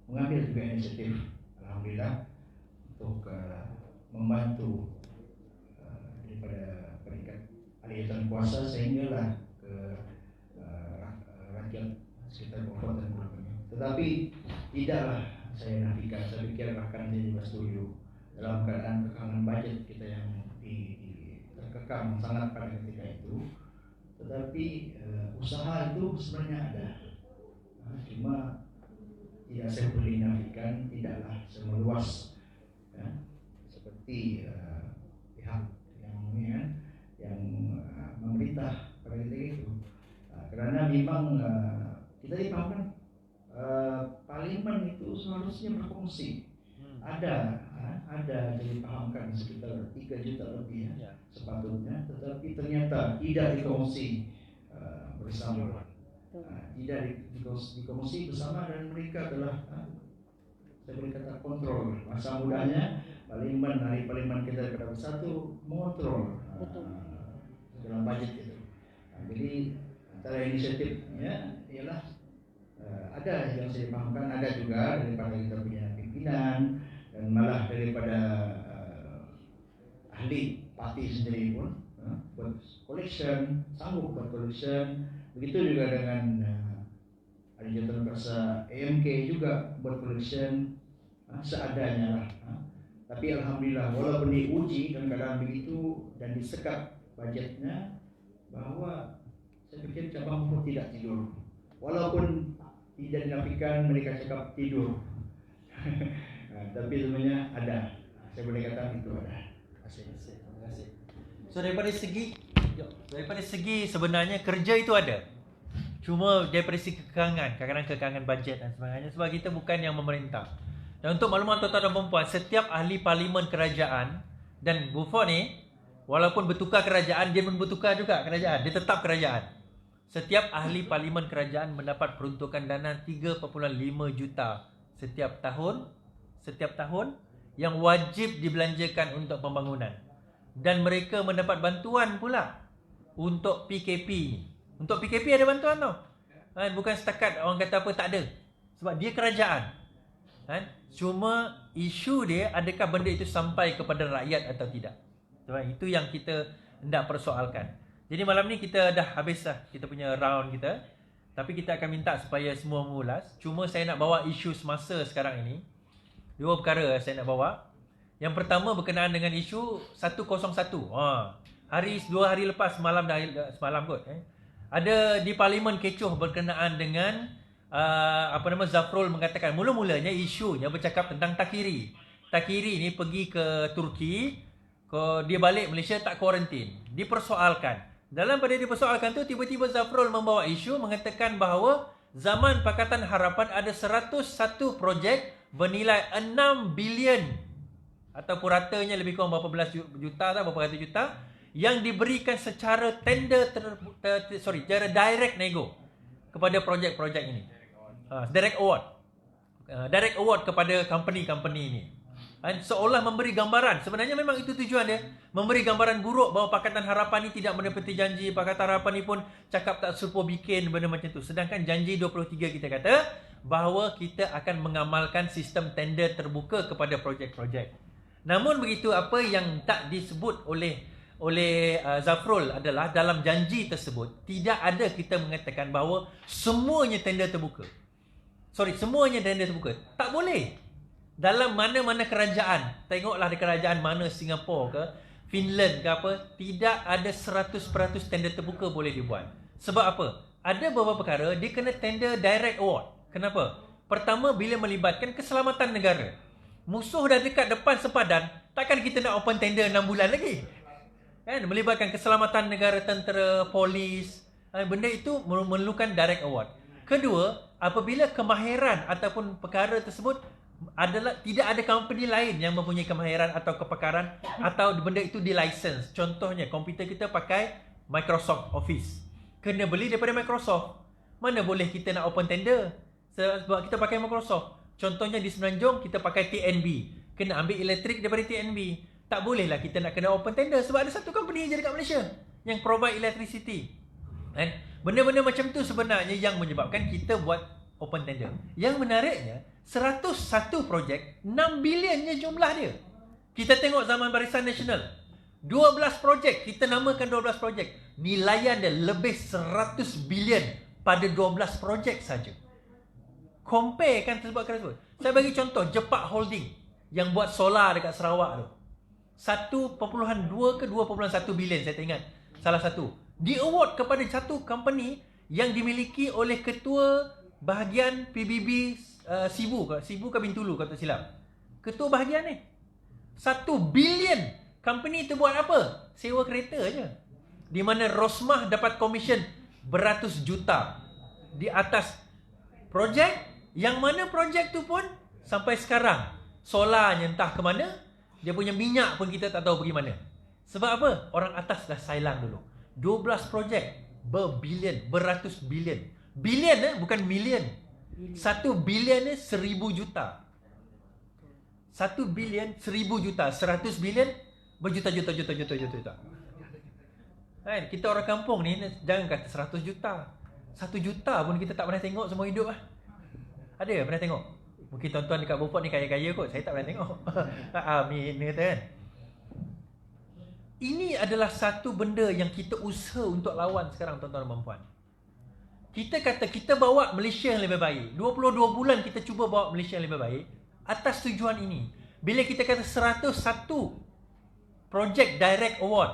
mengambil juga inisiatif, alhamdulillah, untuk membantu daripada peringkat alihkan kuasa sehinggalah ke rakyat sekitar Beaufort dan Pulau Ponyo. Tetapi tidaklah saya nafikan, saya fikir bahkan saya juga setuju dalam keadaan kekangan bajet kita yang terkekang sangat pada ketika itu. Tetapi usaha itu sebenarnya ada, cuma tidak saya boleh nafikan, tidaklah semeluas ya, seperti pihak yang memerintah pada ketika itu. Karena memang kita dipahamkan parlimen itu seharusnya berfungsi. Ada jadi pahamkan sekitar 3 juta lebih ya, sepatutnya, tetapi ternyata tidak dikongsi bersama. Tidak dikongsi bersama, dan mereka telah saya boleh kata kontrol. Masa mudahnya hari parlimen kita daripada bersatu mengontrol dalam bajet itu. Jadi antara inisiatifnya ialah ada yang saya pahamkan, ada juga daripada kita punya pimpinan dan malah daripada ahli parti sendiri pun buat collection, sanggup buat collection. Begitu juga dengan ahli jabatan kuasa AMK juga buat collection seadanya lah. Tapi alhamdulillah, walaupun diuji dalam keadaan begitu dan disekat bajetnya, bahwa saya pikir cabang pun tidak tidur. Walaupun tidak dinafikan mereka cakap tidur. Tapi sebenarnya ada. Saya boleh katakan itu ada. Terima kasih. So daripada segi sebenarnya kerja itu ada. Cuma daripada segi kekangan, kadang-kadang kekangan bajet dan sebagainya, sebab kita bukan yang memerintah. Dan untuk makluman tuan-tuan dan puan-puan, setiap ahli parlimen kerajaan dan Beaufort ni, walaupun bertukar kerajaan, dia pun bertukar juga kerajaan. Dia tetap kerajaan. Setiap ahli parlimen kerajaan mendapat peruntukan dana 3.5 juta setiap tahun yang wajib dibelanjakan untuk pembangunan. Dan mereka mendapat bantuan pula untuk PKP Untuk PKP ada bantuan tau. Bukan setakat orang kata apa tak ada. Sebab dia kerajaan. Cuma isu dia, adakah benda itu sampai kepada rakyat atau tidak. Sebab itu yang kita hendak persoalkan. Jadi malam ni kita dah habis lah kita punya round kita. Tapi kita akan minta supaya semua mengulas. Cuma saya nak bawa isu semasa sekarang ini. 2 perkara saya nak bawa. Yang pertama berkenaan dengan isu 101. Dua hari lepas semalam kot. Ada di Parlimen kecoh berkenaan dengan Zafrul mengatakan mula-mulanya isunya bercakap tentang Takiri. Takiri ni pergi ke Turki, dia balik Malaysia tak kuarantin. Dipersoalkan. Dalam pada dipersoalkan tu tiba-tiba Zafrul membawa isu mengatakan bahawa zaman Pakatan Harapan ada 101 projek bernilai 6 bilion ataupun ratanya lebih kurang berapa belas juta atau berapa ratus juta yang diberikan secara tender secara direct nego kepada projek-projek ini. Direct award kepada company-company ini. Seolah memberi gambaran. Sebenarnya memang itu tujuan dia. Memberi gambaran buruk bahawa Pakatan Harapan ni tidak menepati janji. Pakatan Harapan ni pun cakap tak serupa bikin benda macam tu. Sedangkan janji 23 kita kata bahawa kita akan mengamalkan sistem tender terbuka kepada projek-projek. Namun begitu, apa yang tak disebut oleh Zafrul adalah dalam janji tersebut tidak ada kita mengatakan bahawa semuanya tender terbuka. Semuanya tender terbuka. Tak boleh. Dalam mana-mana kerajaan, tengoklah di kerajaan mana, Singapura ke, Finland ke apa, tidak ada 100% tender terbuka boleh dibuat. Sebab apa? Ada beberapa perkara dia kena tender direct award. Kenapa? Pertama, bila melibatkan keselamatan negara. Musuh dah dekat depan sepadan, takkan kita nak open tender 6 bulan lagi? Melibatkan keselamatan negara, tentera, polis, benda itu memerlukan direct award. Kedua, apabila kemahiran ataupun perkara tersebut adalah tidak ada company lain yang mempunyai kemahiran atau kepakaran atau benda itu di license. Contohnya, komputer kita pakai Microsoft Office. Kena beli daripada Microsoft. Mana boleh kita nak open tender? Sebab kita pakai Microsoft. Contohnya di Semenanjung kita pakai TNB. Kena ambil elektrik daripada TNB. Tak bolehlah kita nak kena open tender sebab ada satu company je dekat Malaysia yang provide electricity. Benda-benda macam tu sebenarnya yang menyebabkan kita buat open tender. Yang menariknya, 101 projek, 6 bilionnya jumlah dia. Kita tengok zaman Barisan Nasional, 12 projek, kita namakan 12 projek. Nilaian dia lebih 100 bilion pada 12 projek saja. Compare kan tersebut. Saya bagi contoh, Jepak Holding yang buat solar dekat Sarawak tu. 1.2 ke 2.1 bilion saya tak ingat. Salah satu. Di award kepada satu company yang dimiliki oleh ketua bahagian PBB Sibu ke Bintulu kalau tak silap. Ketua bahagian ni 1 bilion. Company tu buat apa? Sewa kereta je. Di mana Rosmah dapat komisen beratus juta di atas projek, yang mana projek tu pun sampai sekarang solarnya entah ke mana, dia punya minyak pun kita tak tahu pergi mana. Sebab apa? Orang atas dah silang dulu. 12 projek berbilion, beratus bilion. Bilion bukan million. 1 bilion 1,000 juta. 1 bilion 1,000 juta. 100 bilion berjuta-juta. Kita orang kampung ni jangan kata 100 juta. 1 juta pun kita tak pernah tengok semua hidup lah. Ada pernah tengok? Mungkin tuan-tuan dekat Beaufort ni kaya-kaya kot. Saya tak pernah tengok. Amin kata kan. Ini adalah satu benda yang kita usaha untuk lawan sekarang, tuan-tuan dan puan. Kita kata kita bawa Malaysia yang lebih baik. 22 bulan kita cuba bawa Malaysia yang lebih baik atas tujuan ini. Bila kita kata 101 projek direct award,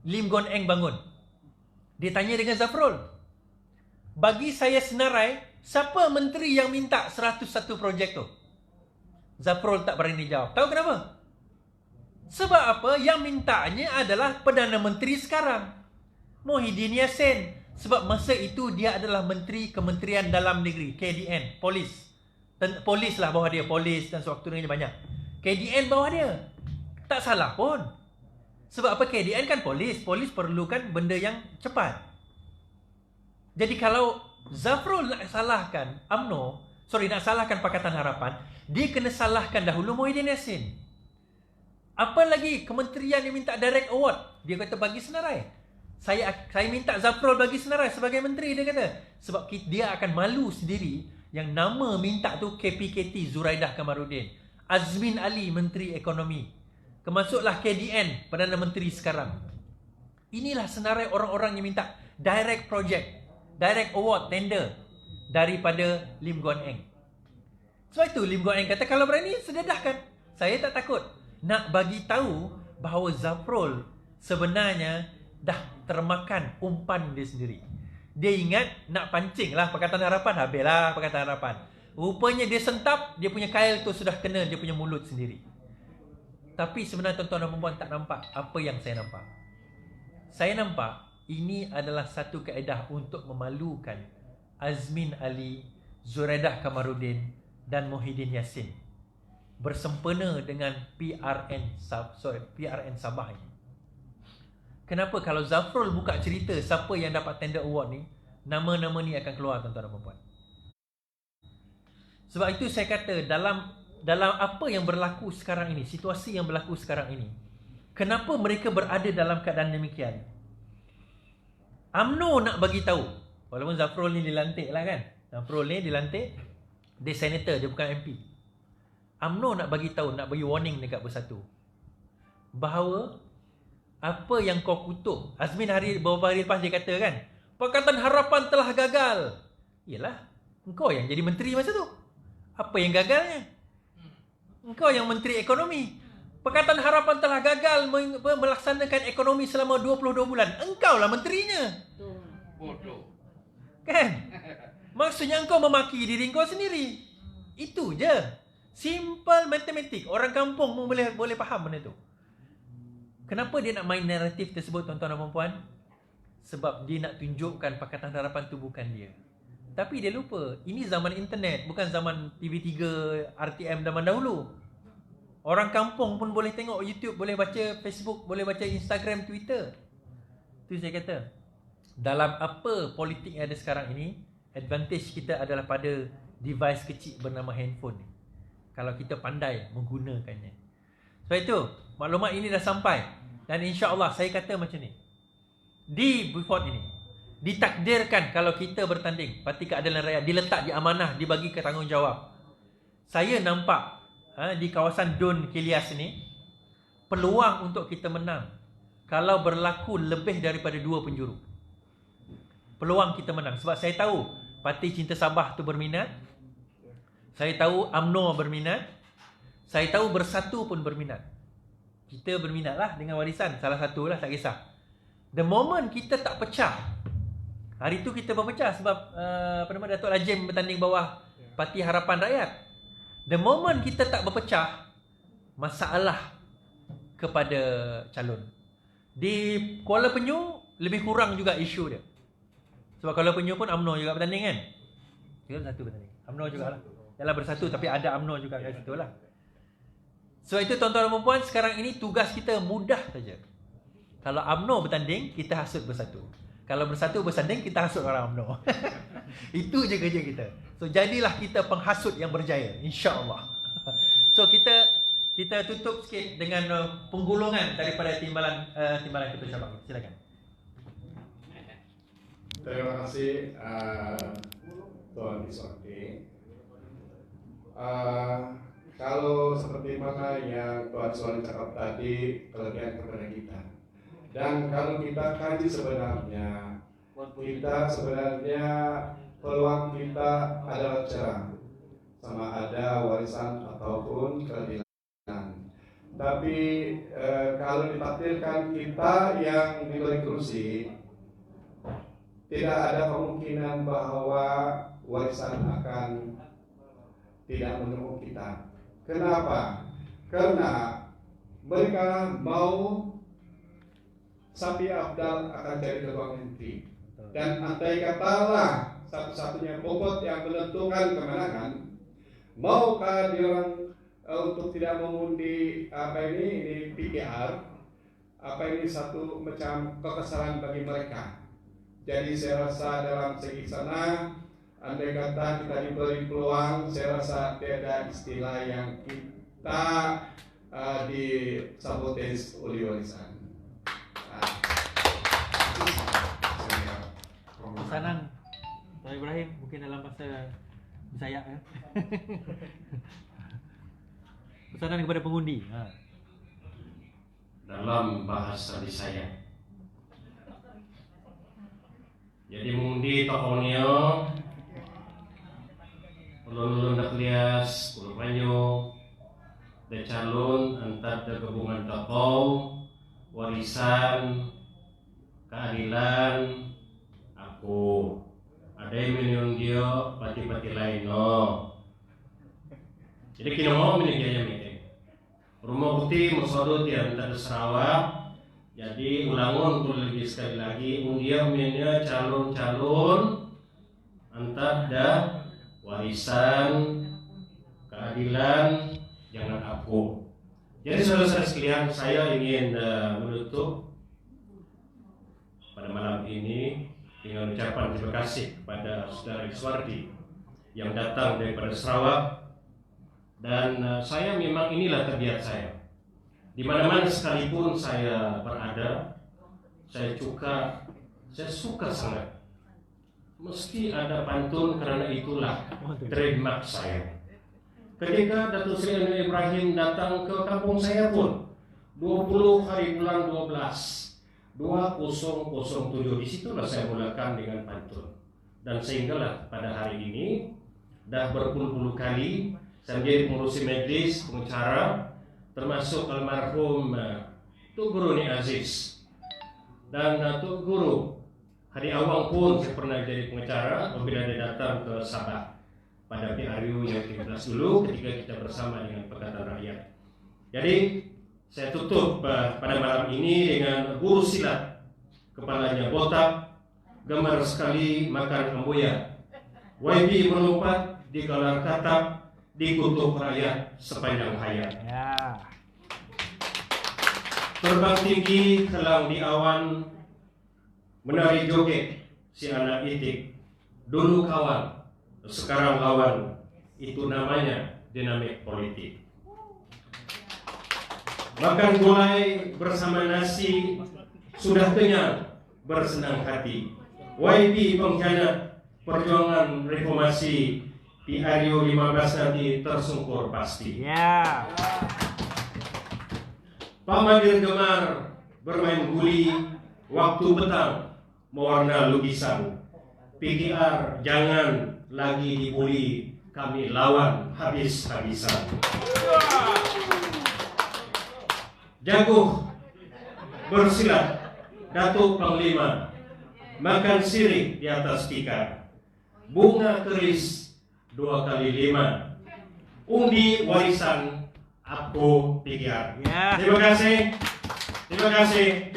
Lim Guan Eng bangun. Dia tanya dengan Zafrul. Bagi saya senarai, siapa menteri yang minta 101 projek tu? Zafrul tak berani jawab. Tahu kenapa? Sebab apa? Yang mintanya adalah Perdana Menteri sekarang, Muhyiddin Yassin. Sebab masa itu dia adalah Menteri Kementerian Dalam Negeri, KDN, polis. Polis lah bawah dia, polis dan sewaktu-waktu banyak. KDN bawah dia. Tak salah pun. Sebab apa? KDN kan polis. Polis perlukan benda yang cepat. Jadi kalau Zafrul nak salahkan nak salahkan Pakatan Harapan, dia kena salahkan dahulu Muhyiddin Yassin. Apa lagi kementerian yang minta direct award? Dia kata bagi senarai. Saya minta Zafrul bagi senarai sebagai menteri, dia kata. Sebab dia akan malu sendiri yang nama minta tu KPKT Zuraidah Kamarudin. Azmin Ali Menteri Ekonomi. Kemasuklah KDN Perdana Menteri sekarang. Inilah senarai orang-orang yang minta direct project, direct award, tender daripada Lim Guan Eng. Sebab itu Lim Guan Eng kata kalau berani sededahkan. Saya tak takut. Nak bagi tahu bahawa Zafrul sebenarnya dah termakan umpan dia sendiri. Dia ingat nak pancing lah Pakatan Harapan, habislah Pakatan Harapan. Rupanya dia sentap, dia punya kail tu sudah kena dia punya mulut sendiri. Tapi sebenarnya tuan-tuan dan puan tak nampak apa yang saya nampak. Saya nampak ini adalah satu kaedah untuk memalukan Azmin Ali, Zuraidah Kamarudin dan Muhyiddin Yassin bersempena dengan PRN Sabah ini. Kenapa kalau Zafrul buka cerita siapa yang dapat tender award ni, nama-nama ni akan keluar tuan-tuan dan puan. Sebab itu saya kata dalam apa yang berlaku sekarang ini, situasi yang berlaku sekarang ini, kenapa mereka berada dalam keadaan demikian? UMNO nak bagi tahu, walaupun Zafrul ni dilantik lah kan. Zafrul ni dilantik, dia senator, dia bukan MP. UMNO nak bagi tahu, nak bagi warning dekat Bersatu bahawa apa yang kau kutuk, Azmin beberapa hari lepas dia kata kan, Pakatan Harapan telah gagal. Yalah, engkau yang jadi menteri masa tu. Apa yang gagalnya? Engkau yang menteri ekonomi. Pakatan Harapan telah gagal melaksanakan ekonomi selama 22 bulan. Engkau lah menterinya. Bodoh. Kan? Maksudnya engkau memaki diri engkau sendiri. Itu je. Simple matematik. Orang kampung pun boleh faham benda tu. Kenapa dia nak main naratif tersebut tuan-tuan dan puan? Sebab dia nak tunjukkan Pakatan Harapan tu bukan dia. Tapi dia lupa, ini zaman internet, bukan zaman TV3, RTM zaman dahulu. Orang kampung pun boleh tengok YouTube, boleh baca Facebook, boleh baca Instagram, Twitter. Itu saya kata, dalam apa politik yang ada sekarang ini, advantage kita adalah pada device kecil bernama handphone ni. Kalau kita pandai menggunakannya. Sebab itu, maklumat ini dah sampai. Dan insya-Allah saya kata macam ni. Di Beaufort ini, ditakdirkan kalau kita bertanding Parti Keadilan Rakyat, diletak di amanah, dibagi ke tanggungjawab. Saya nampak di kawasan Dun Kilias ini, peluang untuk kita menang kalau berlaku lebih daripada 2 penjuru. Peluang kita menang. Sebab saya tahu Parti Cinta Sabah tu berminat. Saya tahu UMNO berminat. Saya tahu Bersatu pun berminat. Kita berminat lah dengan warisan, salah satu lah, tak kisah. The moment kita tak pecah, hari tu kita berpecah sebab Datuk Lajim bertanding bawah Parti Harapan Rakyat. The moment kita tak berpecah, masalah kepada calon. Di Kuala Penyu lebih kurang juga isu dia. Sebab Kuala Penyu pun UMNO juga bertanding kan. Kita satu bertanding, UMNO juga lah. Yalah Bersatu tapi ada UMNO juga kat situ lah. Sebab itu tuan-tuan dan puan, sekarang ini tugas kita mudah saja. Kalau UMNO bertanding, kita hasut Bersatu. Kalau Bersatu bersanding, kita hasut orang UMNO. Itu je kerja kita. So jadilah kita penghasut yang berjaya, insya-Allah. So kita tutup sikit dengan penggulungan daripada timbalan Ketua Cabang. Silakan. Terima kasih Tuan Iswati. Kalau seperti mana yang Tuan Iswati cakap tadi, kelebihan kepada kita. Dan kalau kita kaji sebenarnya peluang kita adalah cerah, sama ada warisan ataupun keadilan. Tapi kalau ditakdirkan kita yang diberi kursi, tidak ada kemungkinan bahwa warisan akan tidak mendukung kita. Kenapa? Karena mereka mau Sapi Abdal akan jadi ketua menteri. Dan andai katalah satu-satunya bobot yang menentukan kemenangan, maukah dia orang untuk tidak mengundi ini PKR, ini satu macam kekesalan bagi mereka. Jadi saya rasa dalam segi sana, andai kata kita diberi peluang, saya rasa tiada istilah yang kita disabotage oleh warisan. Pesanan Tuan Ibrahim mungkin dalam bahasa Bisaya ya. Pesanan kepada pengundi. Dalam bahasa Bisaya. Jadi mengundi tokohnya ulun-ulun dak lias, ulun banyu, da calon antar da gabungan tokoh, warisan, keadilan, aku. Ada yang minum dia, pati-pati lain no. Jadi kita mau meninggalnya meeting. Rumah putih musodot yang antar Sarawak. Jadi ulangun lebih sekali lagi undian minnya calon-calon antar dan warisan keadilan jangan aku. Jadi saudara-saudara sekalian, saya ingin menutup pada malam ini dengan ucapan terima kasih kepada saudara Iswardi yang datang daripada Sarawak. Dan saya memang inilah tabiat saya. Di mana-mana sekalipun saya berada, saya suka sangat. Mesti ada pantun karena itulah trademark saya. Ketika Datuk Seri Anwar Ibrahim datang ke kampung saya pun 20 hari bulan 12 2007, disitulah saya mulakan dengan pantun. Dan sehinggalah pada hari ini dah berpuluh-puluh kali saya menjadi pengurusi majlis, pengacara, termasuk almarhum Tuk Guru Ni Aziz dan Tuk Guru Hadi Awang pun saya pernah jadi pengacara apabila dia datang ke Sabah pada PRU yang 13 dulu ketika kita bersama dengan Pakatan Rakyat. Jadi saya tutup pada malam ini dengan guru silat, kepalanya botak, gemar sekali makan amboya, YB melompat di galar katak, dikutuk rakyat sepanjang hayat. Terbang tinggi telang di awan, menari joget si anak itik. Dulu kawan, sekarang lawan. Itu namanya dinamik politik. Makan gulai bersama nasi, sudah kenyang bersenang hati. YB pengkhianat perjuangan reformasi, PRU 15 nanti tersungkur pasti. Pak Madir gemar bermain guli, waktu petang mewarna lukisan. PKR jangan lagi dibuli, kami lawan habis-habisan. Jago bersilat, Datuk Panglima, makan sirih di atas tikar. Bunga keris 2 kali 5, undi warisan aku PKR. Terima kasih,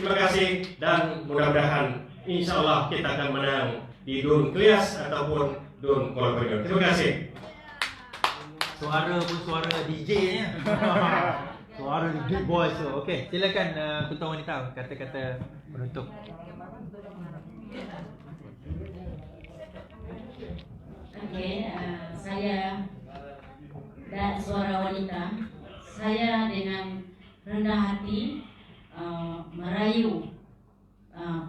dan mudah-mudahan insya Allah kita akan menang di Dun Klias ataupun Dun Kuala Lumpur. Terima kasih. Suara pun suara DJ nya. Suara big boys tu. Okey, silakan Ketua Wanita kata-kata penutup. Okey, saya dan Suara Wanita, saya dengan rendah hati merayu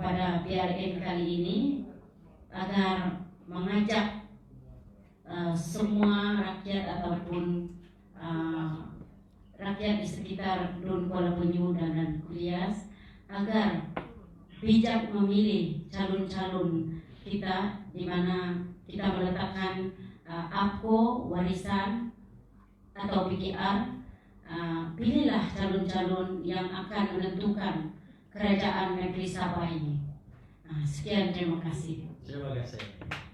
pada PRN kali ini agar mengajak semua rakyat ataupun rakyat di sekitar Dun Kuala Penyu dan Kulias agar bijak memilih calon-calon kita, di mana kita meletakkan APKO, warisan atau PKR. Pilihlah calon-calon yang akan menentukan kerajaan negeri Sabah ini. Sekian, terima kasih. Terima kasih.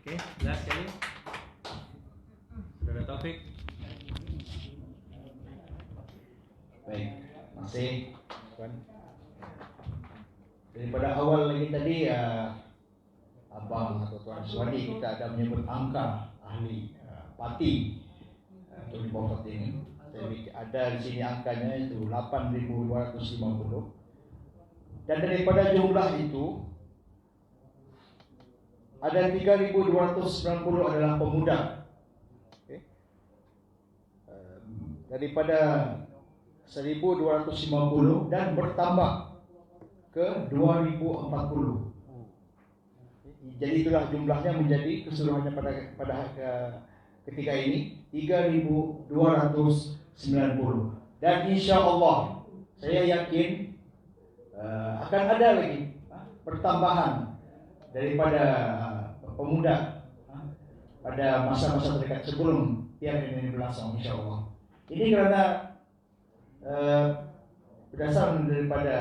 Okey, last sekali. Saudara Taufik. Baik, terima kasih Tuan. Daripada awal lagi tadi Abang atau Tuan Iswardi kita ada menyebut angka ahli parti untuk di bawah ini. Jadi ada di sini angkanya itu 8.250. Dan daripada jumlah itu ada 3.290 adalah pemuda. Okay. Daripada 1.250 dan bertambah ke 2.040. Jadi itulah jumlahnya menjadi keseluruhannya pada ketika ini 3.290. Dan insya Allah saya yakin akan ada lagi pertambahan daripada pemuda pada masa-masa terdekat sebelum PRN ini berlangsung, insya Allah. Ini karena berdasarkan daripada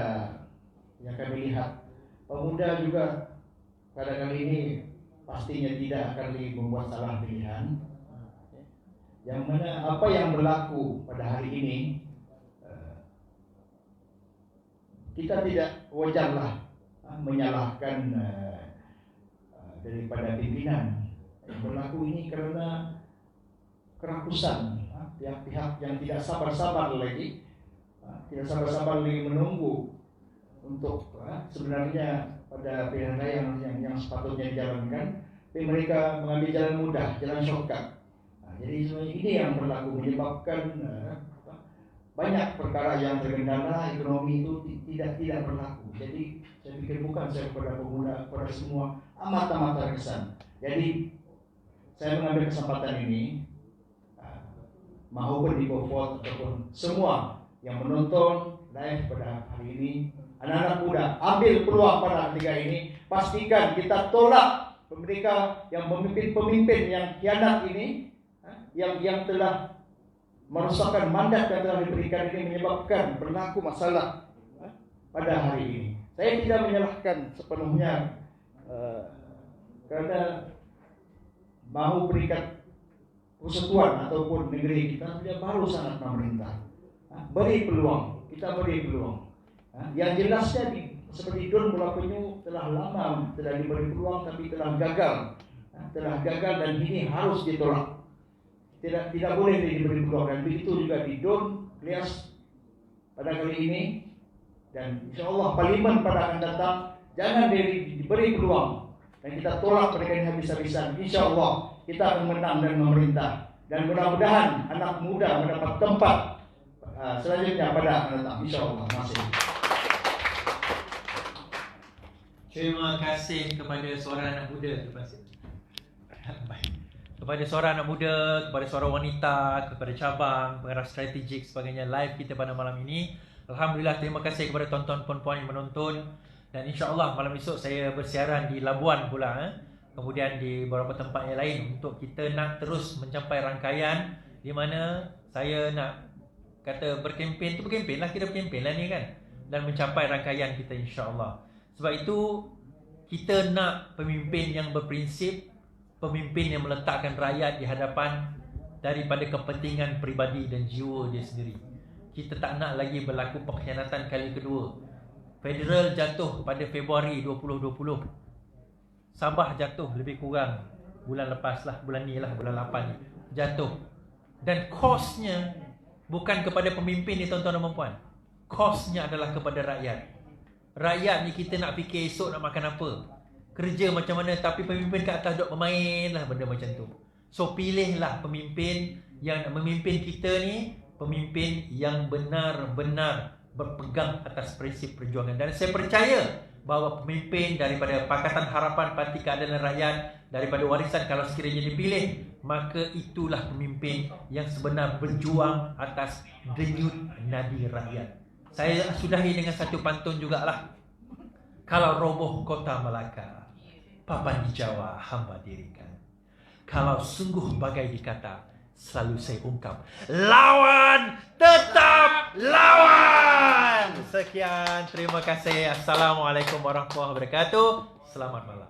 yang kami lihat, pemuda juga pada kali ini pastinya tidak akan lagi membuat salah pilihan. Yang mana apa yang berlaku pada hari ini, kita tidak wajarlah menyalahkan daripada pimpinan. Yang berlaku ini karena kerakusan pihak-pihak yang tidak sabar-sabar lagi, menunggu untuk sebenarnya pada pilihan raya yang sepatutnya dijalankan, tapi mereka mengambil jalan mudah, jalan shortcut. Jadi ini yang berlaku menyebabkan banyak perkara yang terkendala, ekonomi itu tidak berlaku. Jadi saya pikir bukan saya kepada pemuda, kepada semua amat terkesan. Jadi saya mengambil kesempatan ini, maupun di Beaufort ataupun semua yang menonton live pada hari ini, anak-anak muda, ambil peluang pada ketika ini. Pastikan kita tolak mereka yang pemimpin yang khianat ini, yang telah merusakkan mandat yang telah diberikan ini, menyebabkan berlaku masalah pada hari ini. Saya tidak menyalahkan sepenuhnya karena mau berikan persatuan ataupun negeri kita tidak baru sangat pemerintah. Beri peluang, kita beri peluang. Yang jelasnya seperti Don Bola Penyu telah lama telah diberi peluang tapi telah gagal, dan ini harus ditolak. Tidak boleh diberi peluang, dan begitu juga di Don Klias pada kali ini, dan insya Allah Parlimen pada akan datang jangan diberi peluang. Dan kita tolak mereka ini habis-habisan. Insya Allah kita akan menang dan memerintah. Dan mudah-mudahan anak muda mendapat tempat selanjutnya pada akan datang. Insya Allah. Terima kasih kepada seorang anak muda. Kepada seorang anak muda, kepada seorang wanita, kepada cabang, pengarah strategik sebagainya live kita pada malam ini. Alhamdulillah, terima kasih kepada tuan-tuan puan-puan yang menonton. Dan insya-Allah malam esok saya bersiaran di Labuan pula, kemudian di beberapa tempat yang lain untuk kita nak terus mencapai rangkaian di mana saya nak kata berkempen tu berkempen lah, kita berkempen lah ni kan, dan mencapai rangkaian kita insya-Allah. Sebab itu kita nak pemimpin yang berprinsip, pemimpin yang meletakkan rakyat di hadapan daripada kepentingan peribadi dan jiwa dia sendiri. Kita tak nak lagi berlaku pengkhianatan kali kedua. Federal jatuh pada Februari 2020. Sabah jatuh lebih kurang bulan lepas lah, bulan ni lah, bulan 8 ni jatuh. Dan kosnya bukan kepada pemimpin ni tuan-tuan dan puan. Kosnya adalah kepada rakyat. Rakyat ni kita nak fikir esok nak makan apa, kerja macam mana, tapi pemimpin kat atas duk bermain lah benda macam tu. So pilihlah pemimpin yang nak memimpin kita ni, pemimpin yang benar-benar berpegang atas prinsip perjuangan. Dan saya percaya bahawa pemimpin daripada Pakatan Harapan Parti Keadilan Rakyat, daripada warisan kalau sekiranya dipilih, maka itulah pemimpin yang sebenar berjuang atas denyut nadi rakyat. Saya sudahi dengan satu pantun jugalah. Kalau roboh kota Melaka, papan di Jawa hamba dirikan. Kalau sungguh bagai dikata, selalu saya ungkap, lawan tetap lawan. Sekian, terima kasih. Assalamualaikum warahmatullahi wabarakatuh. Selamat malam.